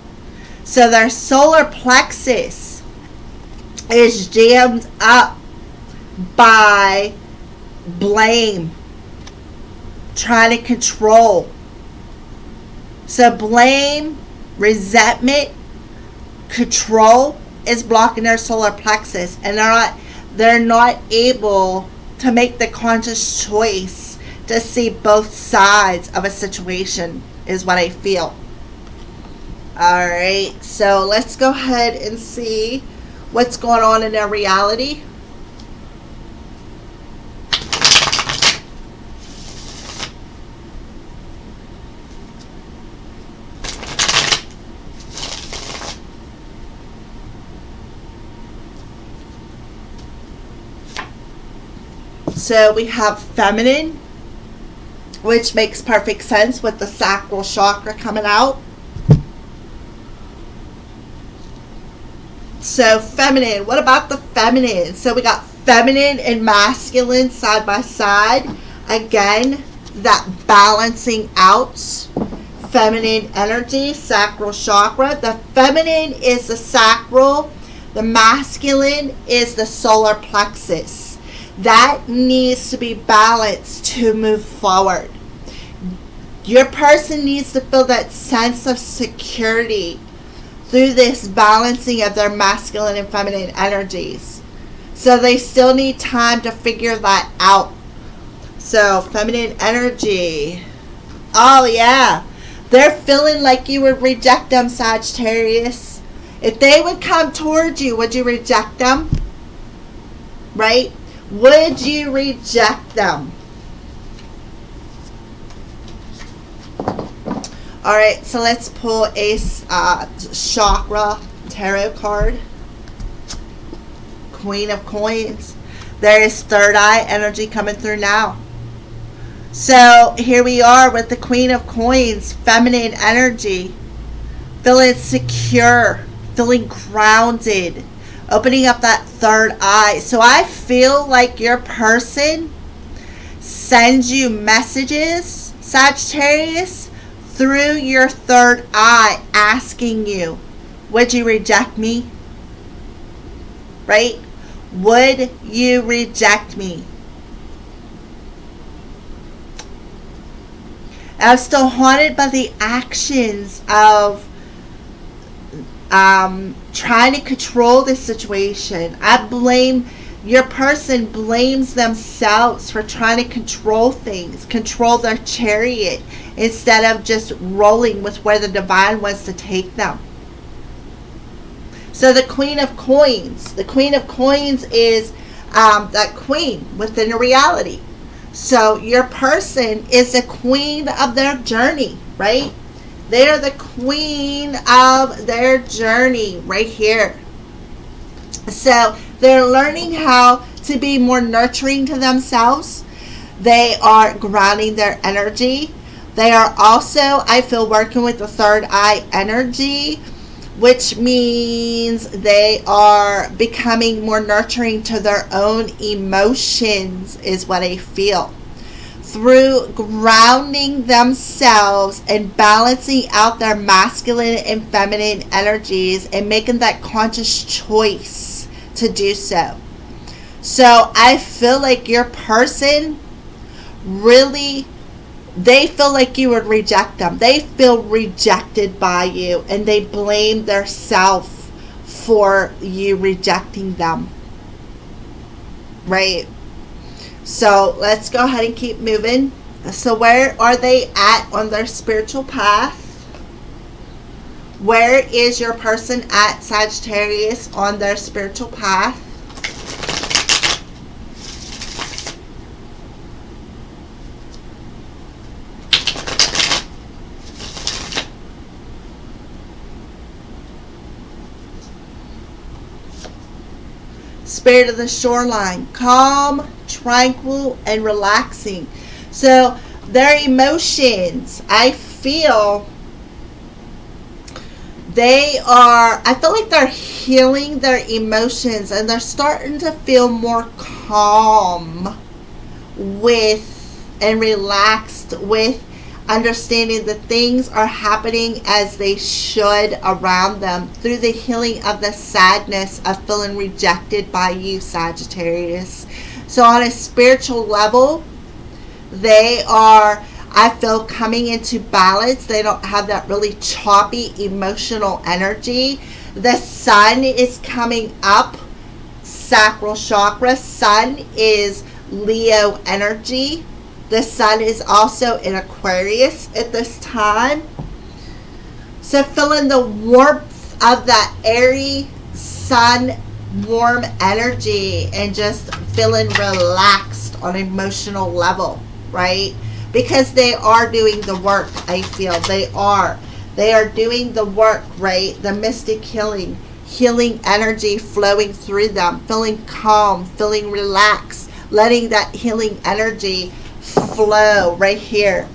So their solar plexus is jammed up by blame, trying to control. So blame, resentment, control is blocking their solar plexus, and they're not able to make the conscious choice to see both sides of a situation, is what I feel. All right, so let's go ahead and see what's going on in their reality. So we have feminine, which makes perfect sense with the sacral chakra coming out. So feminine, what about the feminine? So we got feminine and masculine side by side. Again, that balancing out feminine energy, sacral chakra. The feminine is the sacral, the masculine is the solar plexus. That needs to be balanced to move forward. Your person needs to feel that sense of security through this balancing of their masculine and feminine energies. So they still need time to figure that out. So feminine energy. Oh yeah. They're feeling like you would reject them, Sagittarius. If they would come towards you, would you reject them? Right? Would you reject them? Alright, so let's pull a chakra tarot card. Queen of Coins. There is third eye energy coming through now. So here we are with the Queen of Coins, feminine energy. Feeling secure, feeling grounded. Opening up that third eye. So I feel like your person sends you messages, Sagittarius, through your third eye, asking you, would you reject me? Right? Would you reject me? I'm still haunted by the actions of trying to control the situation. Your person blames themselves for trying to control things, control their chariot, instead of just rolling with where the divine wants to take them. So the Queen of Coins. The Queen of Coins is that queen within a reality. So your person is the queen of their journey, right? They are the queen of their journey right here. So they're learning how to be more nurturing to themselves. They are grounding their energy. They are also, I feel, working with the third eye energy, which means they are becoming more nurturing to their own emotions, is what I feel. Through grounding themselves and balancing out their masculine and feminine energies and making that conscious choice to do so. So I feel like your person really, they feel like you would reject them. They feel rejected by you, and they blame their self for you rejecting them. Right? So let's go ahead and keep moving. So where are they at on their spiritual path? Where is your person at, Sagittarius, on their spiritual path? Spirit of the shoreline, calm, tranquil, and relaxing. So their emotions, I feel I feel like they're healing their emotions, and they're starting to feel more calm with and relaxed with understanding that things are happening as they should around them through the healing of the sadness of feeling rejected by you, Sagittarius. So on a spiritual level, they are, I feel, coming into balance. They don't have that really choppy emotional energy. The sun is coming up, sacral chakra. Sun is Leo energy. The sun is also in Aquarius at this time. So feeling the warmth of that Aries sun warm energy and just feeling relaxed on an emotional level, right? Because they are doing the work, I feel. They are doing the work, right? The mystic healing energy flowing through them, feeling calm, feeling relaxed, letting that healing energy flow right here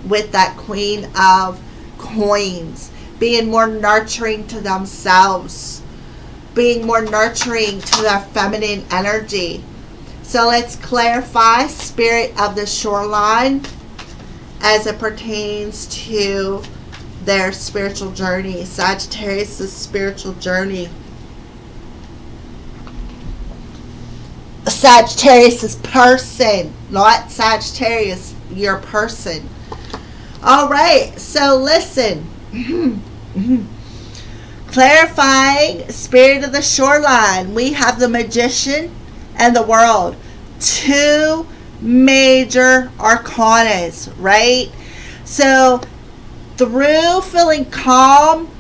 with that Queen of Coins, being more nurturing to themselves, being more nurturing to their feminine energy. So let's clarify Spirit of the shoreline as it pertains to their spiritual journey. Sagittarius' spiritual journey. Sagittarius' person, not Sagittarius, your person. All right, so listen. Clarifying Spirit of the shoreline. We have the Magician and the World. Two major arcanas, right? So through feeling calm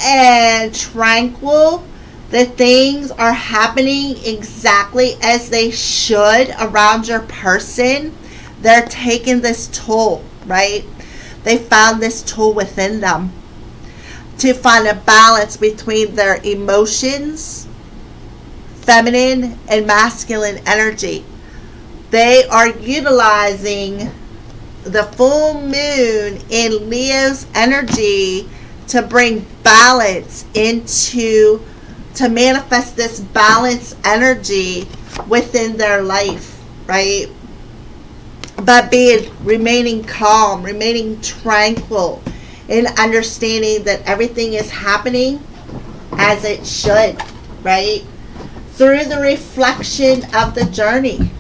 and tranquil, the things are happening exactly as they should around your person. They're taking this tool, right? They found this tool within them to find a balance between their emotions, feminine and masculine energy. They are utilizing the full moon in Leo's energy to bring balance to manifest this balanced energy within their life, right? But remaining calm, remaining tranquil, and understanding that everything is happening as it should, right? Through the reflection of the journey.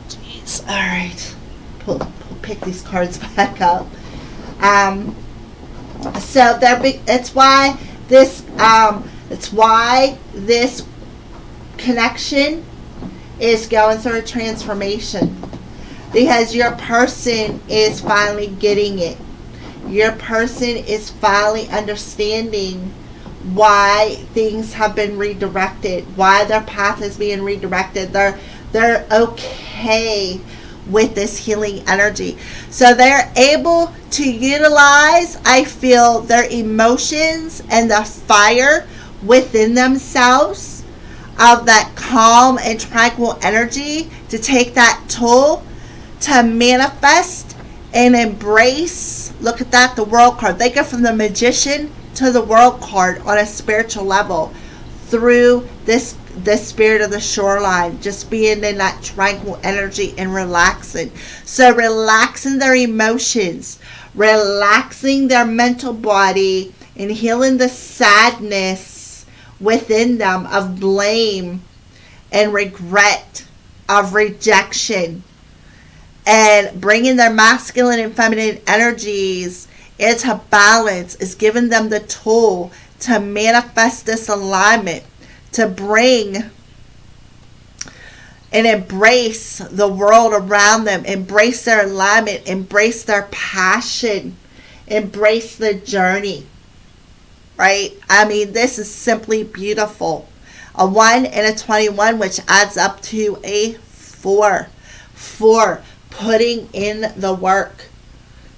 Jeez. All right. Pick these cards back up. So it's why this connection is going through a transformation, because your person is finally getting it. Your person is finally understanding why things have been redirected, why their path is being redirected. They're okay with this healing energy. So they're able to utilize, I feel, their emotions and the fire within themselves of that calm and tranquil energy to take that tool to manifest and embrace. Look at that, the World card. They go from the Magician to the World card on a spiritual level through this spirit of the shoreline, just being in that tranquil energy and relaxing. So relaxing their emotions, relaxing their mental body, and healing the sadness within them of blame and regret, of rejection, and bringing their masculine and feminine energies into balance is giving them the tool to manifest this alignment, to bring and embrace the world around them, embrace their alignment, embrace their passion, embrace the journey, right? I mean, this is simply beautiful. A 1 and a 21, which adds up to a 4. 4, putting in the work.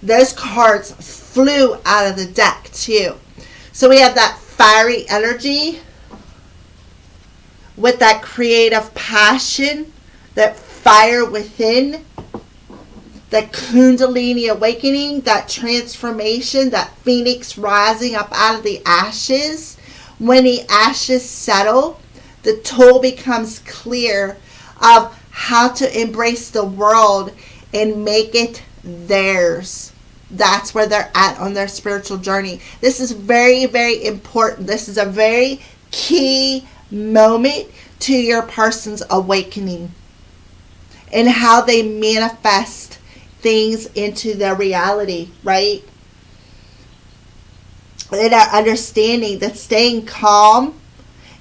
Those cards flew out of the deck too. So we have that fiery energy with that creative passion, that fire within, that Kundalini awakening, that transformation, that phoenix rising up out of the ashes. When the ashes settle, the tool becomes clear of how to embrace the world and make it theirs. That's where they're at on their spiritual journey. This is very, very important. This is a very key moment to your person's awakening and how they manifest things into their reality, right? And our understanding that staying calm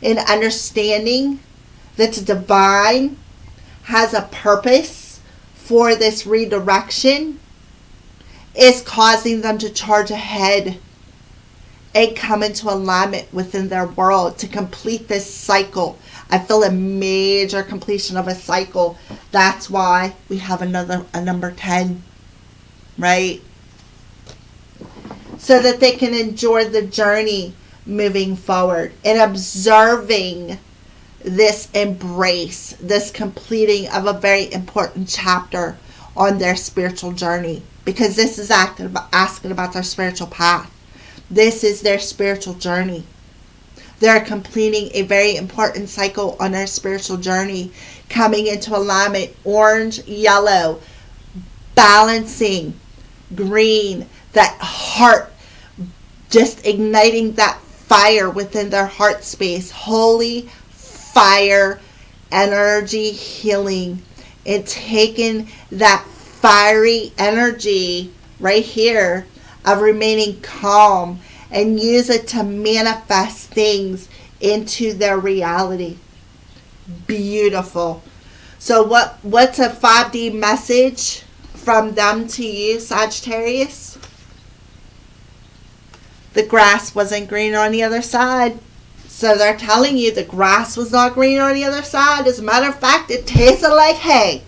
and understanding that the divine has a purpose for this redirection is causing them to charge ahead and come into alignment within their world to complete this cycle. I feel a major completion of a cycle. That's why we have a number 10, right? So that they can enjoy the journey moving forward and observing this embrace, this completing of a very important chapter on their spiritual journey, because this is asking about their spiritual path. This is their spiritual journey. They're completing a very important cycle on their spiritual journey, coming into alignment, orange, yellow, balancing, green, that heart, just igniting that fire within their heart space, holy fire, energy healing, and taking that fiery energy right here of remaining calm and use it to manifest things into their reality. Beautiful. So what's a 5D message from them to you, Sagittarius? The grass wasn't greener on the other side. So they're telling you the grass was not greener on the other side. As a matter of fact, it tasted like hay.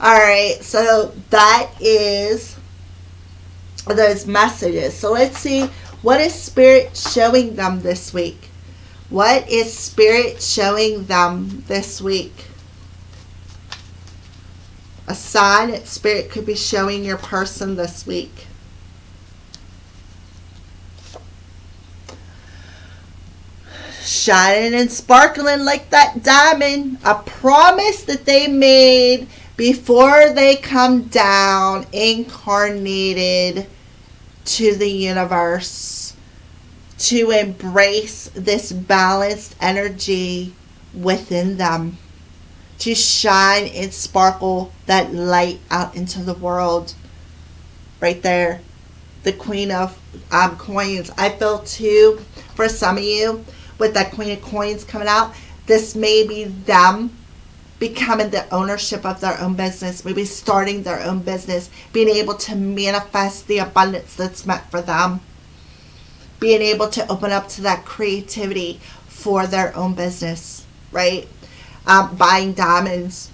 Alright, so that is those messages. So let's see, what is Spirit showing them this week? What is Spirit showing them this week? A sign that Spirit could be showing your person this week. Shining and sparkling like that diamond. A promise that they made before they come down, incarnated to the universe, to embrace this balanced energy within them, to shine and sparkle that light out into the world. Right there. The Queen of Coins. I feel too, for some of you, with that Queen of Coins coming out, this may be them becoming the ownership of their own business, maybe starting their own business, being able to manifest the abundance that's meant for them, being able to open up to that creativity for their own business, right? Buying diamonds.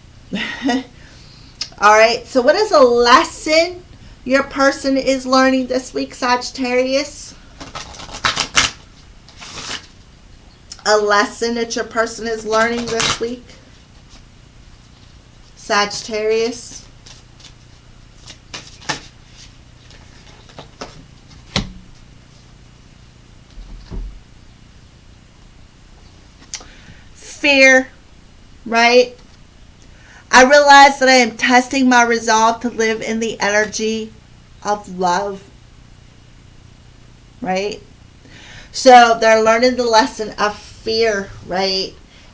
All right, so what is a lesson your person is learning this week, Sagittarius? A lesson that your person is learning this week, Sagittarius? Fear, right? I realize that I am testing my resolve to live in the energy of love, right? So they're learning the lesson of fear, right?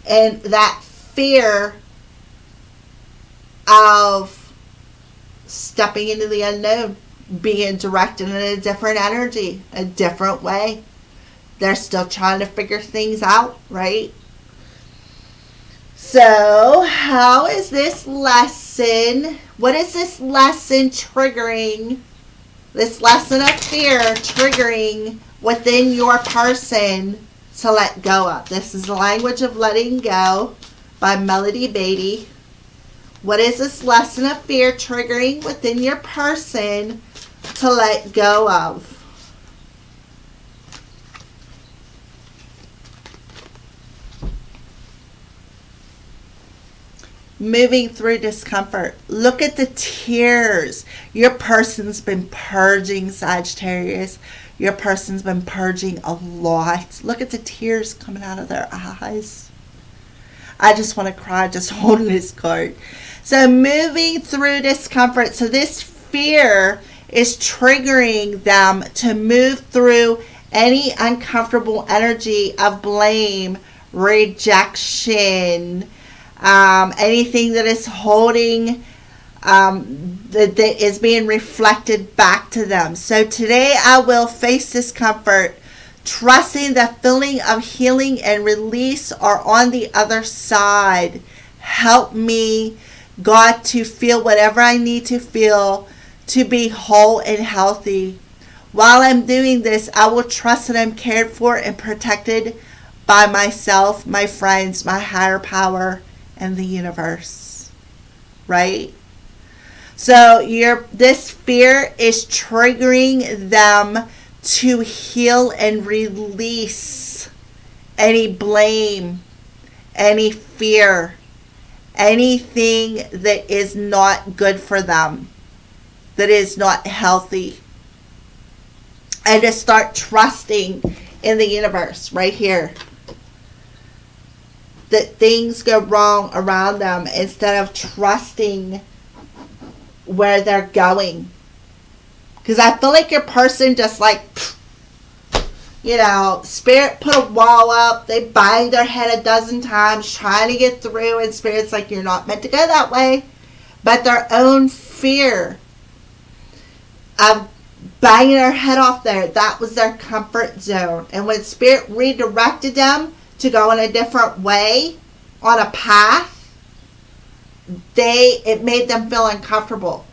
And that fear of stepping into the unknown, being directed in a different energy, a different way. They're still trying to figure things out, right? So, how is this lesson, what is this lesson triggering, this lesson of fear triggering within your person to let go of? This is the language of letting go by Melody Beatty. What is this lesson of fear triggering within your person to let go of? Moving through discomfort. Look at the tears. Your person's been purging, Sagittarius. Your person's been purging a lot. Look at the tears coming out of their eyes. I just want to cry just holding this card. So moving through discomfort. So this fear is triggering them to move through any uncomfortable energy of blame, rejection, anything that is holding, that is being reflected back to them. So today I will face discomfort, trusting the feeling of healing and release are on the other side. Help me, God, to feel whatever I need to feel to be whole and healthy. While I'm doing this, I will trust that I'm cared for and protected by myself, my friends, my higher power, and the universe, right? So this fear is triggering them to heal and release any blame, any fear, anything that is not good for them, that is not healthy, and to start trusting in the universe right here, that things go wrong around them instead of trusting where they're going. Because I feel like your person just like, Spirit put a wall up. They bang their head a dozen times trying to get through, and Spirit's like, you're not meant to go that way. But their own fear of banging their head off there, that was their comfort zone. And when Spirit redirected them to go in a different way, on a path, it made them feel uncomfortable.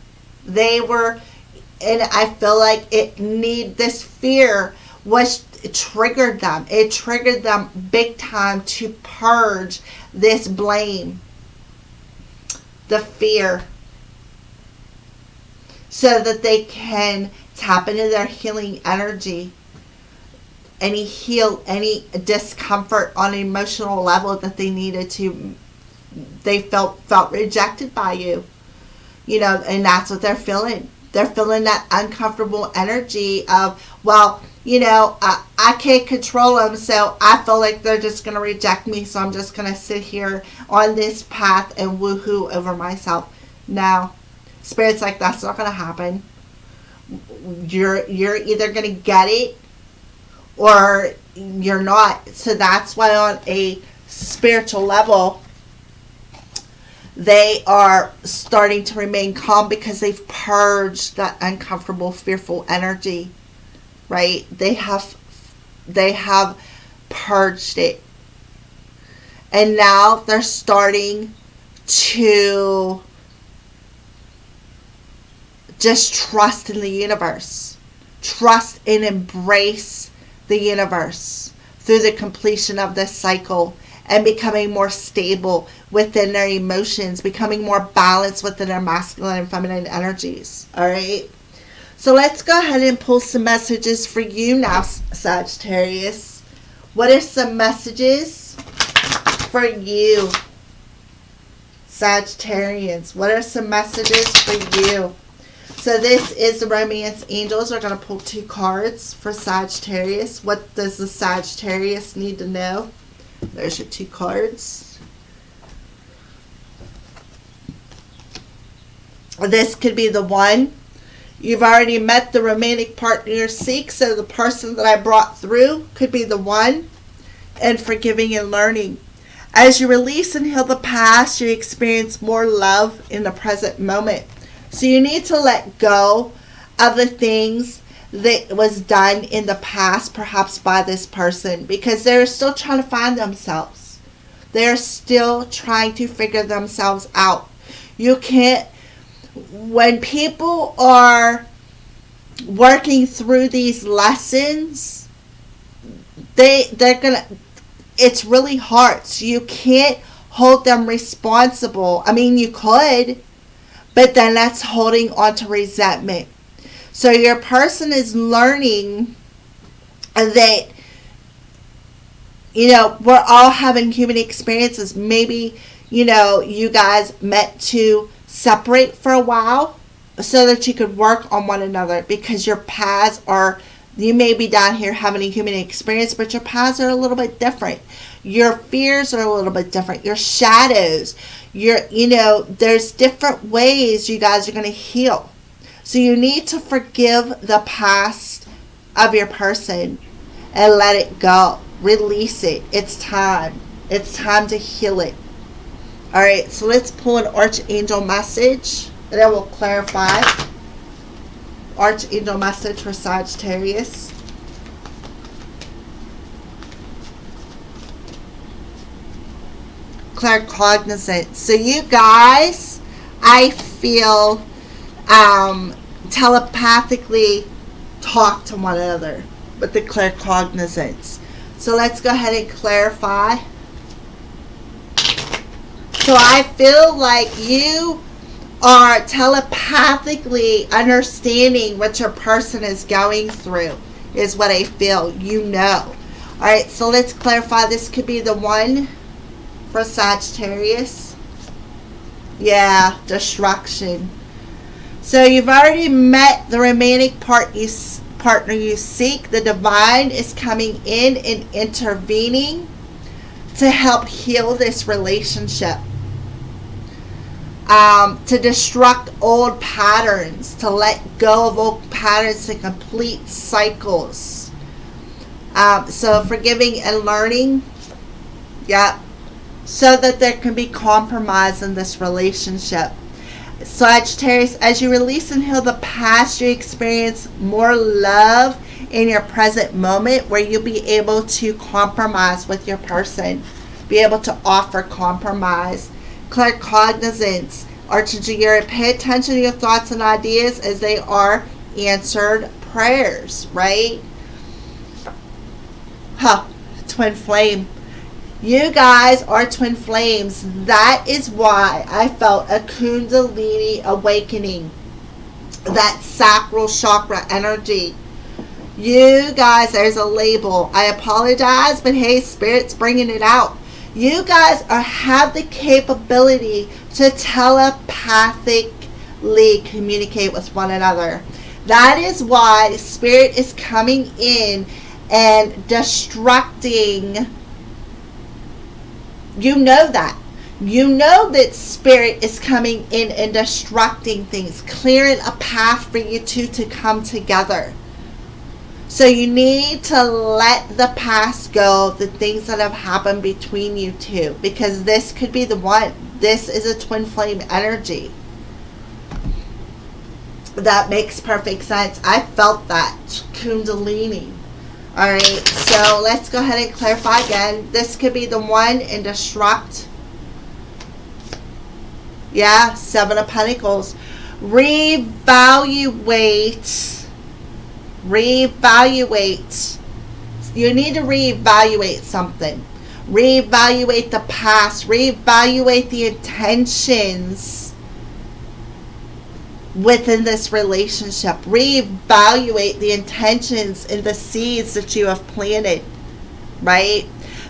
And I feel like this fear it triggered them. It triggered them big time to purge this blame, the fear, so that they can tap into their healing energy and heal any discomfort on an emotional level that they needed to. They felt rejected by you, and that's what they're feeling. They're feeling that uncomfortable energy of, I can't control them, so I feel like they're just going to reject me, so I'm just going to sit here on this path and woohoo over myself. No. Spirit's like, that's not going to happen. You're either going to get it or you're not. So that's why on a spiritual level, They are starting to remain calm because they've purged that uncomfortable, fearful energy, right? They have purged it. And now they're starting to just trust in the universe. Trust and embrace the universe through the completion of this cycle and becoming more stable within their emotions, becoming more balanced within their masculine and feminine energies. All right? So let's go ahead and pull some messages for you now, Sagittarius. What are some messages for you, Sagittarians? What are some messages for you? So this is the Romance Angels. We're going to pull 2 cards for Sagittarius. What does the Sagittarius need to know? There's your 2 cards. This could be the one. You've already met the romantic partner you seek, so the person that I brought through could be the one. And forgiving and learning. As you release and heal the past, you experience more love in the present moment. So you need to let go of the things that was done in the past, perhaps by this person, because they're still trying to find themselves. They're still trying to figure themselves out. You can't, when people are working through these lessons, they're gonna, it's really hard. So you can't hold them responsible. I mean, you could, but then that's holding on to resentment. So your person is learning that, you know, we're all having human experiences. Maybe, you know, you guys met to separate for a while so that you could work on one another, because your paths are, you may be down here having a human experience, but your paths are a little bit different. Your fears are a little bit different. Your shadows, you know, there's different ways you guys are going to heal. So you need to forgive the past of your person and let it go. Release it. It's time. It's time to heal it. All right, so let's pull an Archangel message, and then we'll clarify. Archangel message for Sagittarius. Claircognizance. So you guys, I feel, telepathically talk to one another with the claircognizance. So let's go ahead and clarify. So I feel like you are telepathically understanding what your person is going through, is what I feel. You know. Alright, so let's clarify. This could be the one for Sagittarius. Yeah, destruction. So you've already met the romantic partner you seek. The divine is coming in and intervening to help heal this relationship. To destruct old patterns, to let go of old patterns, to complete cycles. So forgiving and learning. Yeah. So that there can be compromise in this relationship. Sagittarius, as you release and heal the past, you experience more love in your present moment, where you'll be able to compromise with your person, be able to offer compromise. Claircognizance, Archangel Uriel, pay attention to your thoughts and ideas as they are answered prayers, right? Twin flame. You guys are twin flames. That is why I felt a Kundalini awakening. That sacral chakra energy. You guys, there's a label. I apologize, but hey, Spirit's bringing it out. You guys have the capability to telepathically communicate with one another. That is why Spirit is coming in and destructing. You know that. You know that Spirit is coming in and destructing things, clearing a path for you two to come together. So you need to let the past go, the things that have happened between you two, because this could be the one. This is a twin flame energy. That makes perfect sense. I felt that Kundalini. Alright, so let's go ahead and clarify again. This could be the one in Destruct. Yeah, Seven of Pentacles. Reevaluate. Reevaluate. You need to reevaluate something. Reevaluate the past. Reevaluate the intentions within this relationship. Reevaluate the intentions and the seeds that you have planted, right?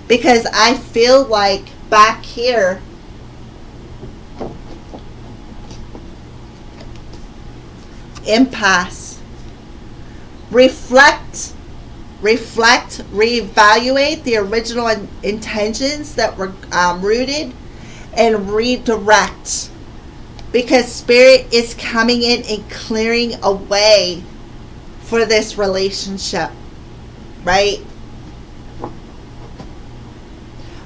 Because I feel like back here, impasse. Reflect, reevaluate the original intentions that were rooted, and redirect. Because Spirit is coming in and clearing a way for this relationship. Right?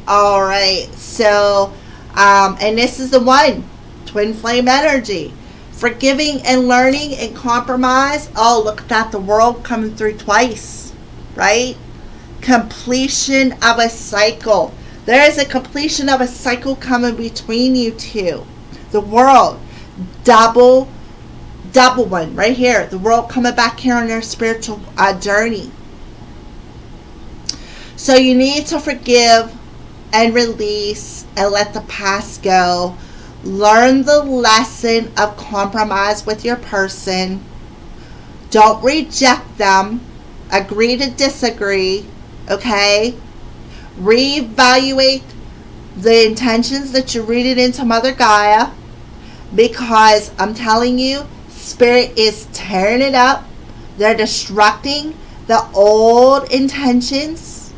Alright. So, and this is the one. Twin flame energy. Forgiving and learning and compromise. Oh, look at that. The world coming through twice. Right? Completion of a cycle. There is a completion of a cycle coming between you two. The world, double one right here. The world coming back here on their spiritual journey. So you need to forgive and release and let the past go. Learn the lesson of compromise with your person. Don't reject them. Agree to disagree. Okay? Reevaluate the intentions that you rooted into Mother Gaia. Because I'm telling you, Spirit is tearing it up. They're destructing the old intentions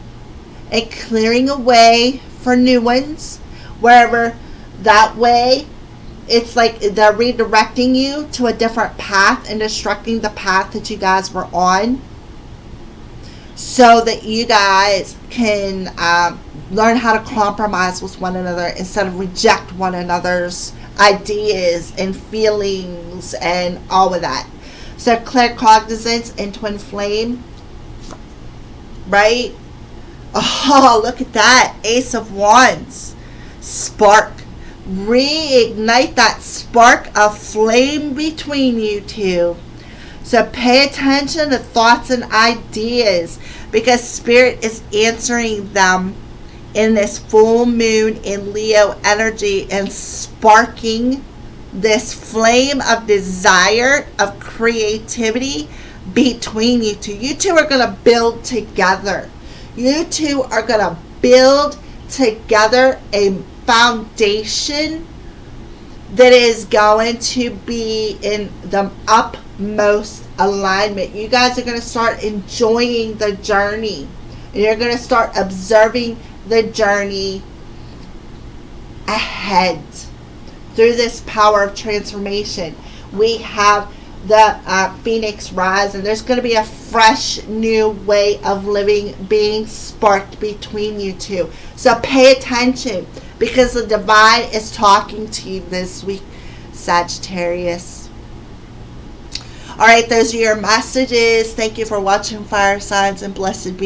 and clearing a way for new ones. Wherever that way, it's like they're redirecting you to a different path and destructing the path that you guys were on. So that you guys can learn how to compromise with one another instead of reject one another's ideas and feelings and all of that. So claircognizance and twin flame, right? Oh, look at that. Ace of Wands. Spark. Reignite that spark of flame between you two. So pay attention to thoughts and ideas, because Spirit is answering them in this full moon in Leo energy and sparking this flame of desire, of creativity between you two. You two are going to build together. You two are going to build together a foundation that is going to be in the utmost alignment. You guys are going to start enjoying the journey. And you're going to start observing the journey ahead through this power of transformation. We have the Phoenix Rise, and there's going to be a fresh new way of living being sparked between you two. So pay attention, because the divine is talking to you this week, Sagittarius. Alright, those are your messages. Thank you for watching, fire signs, and blessed be.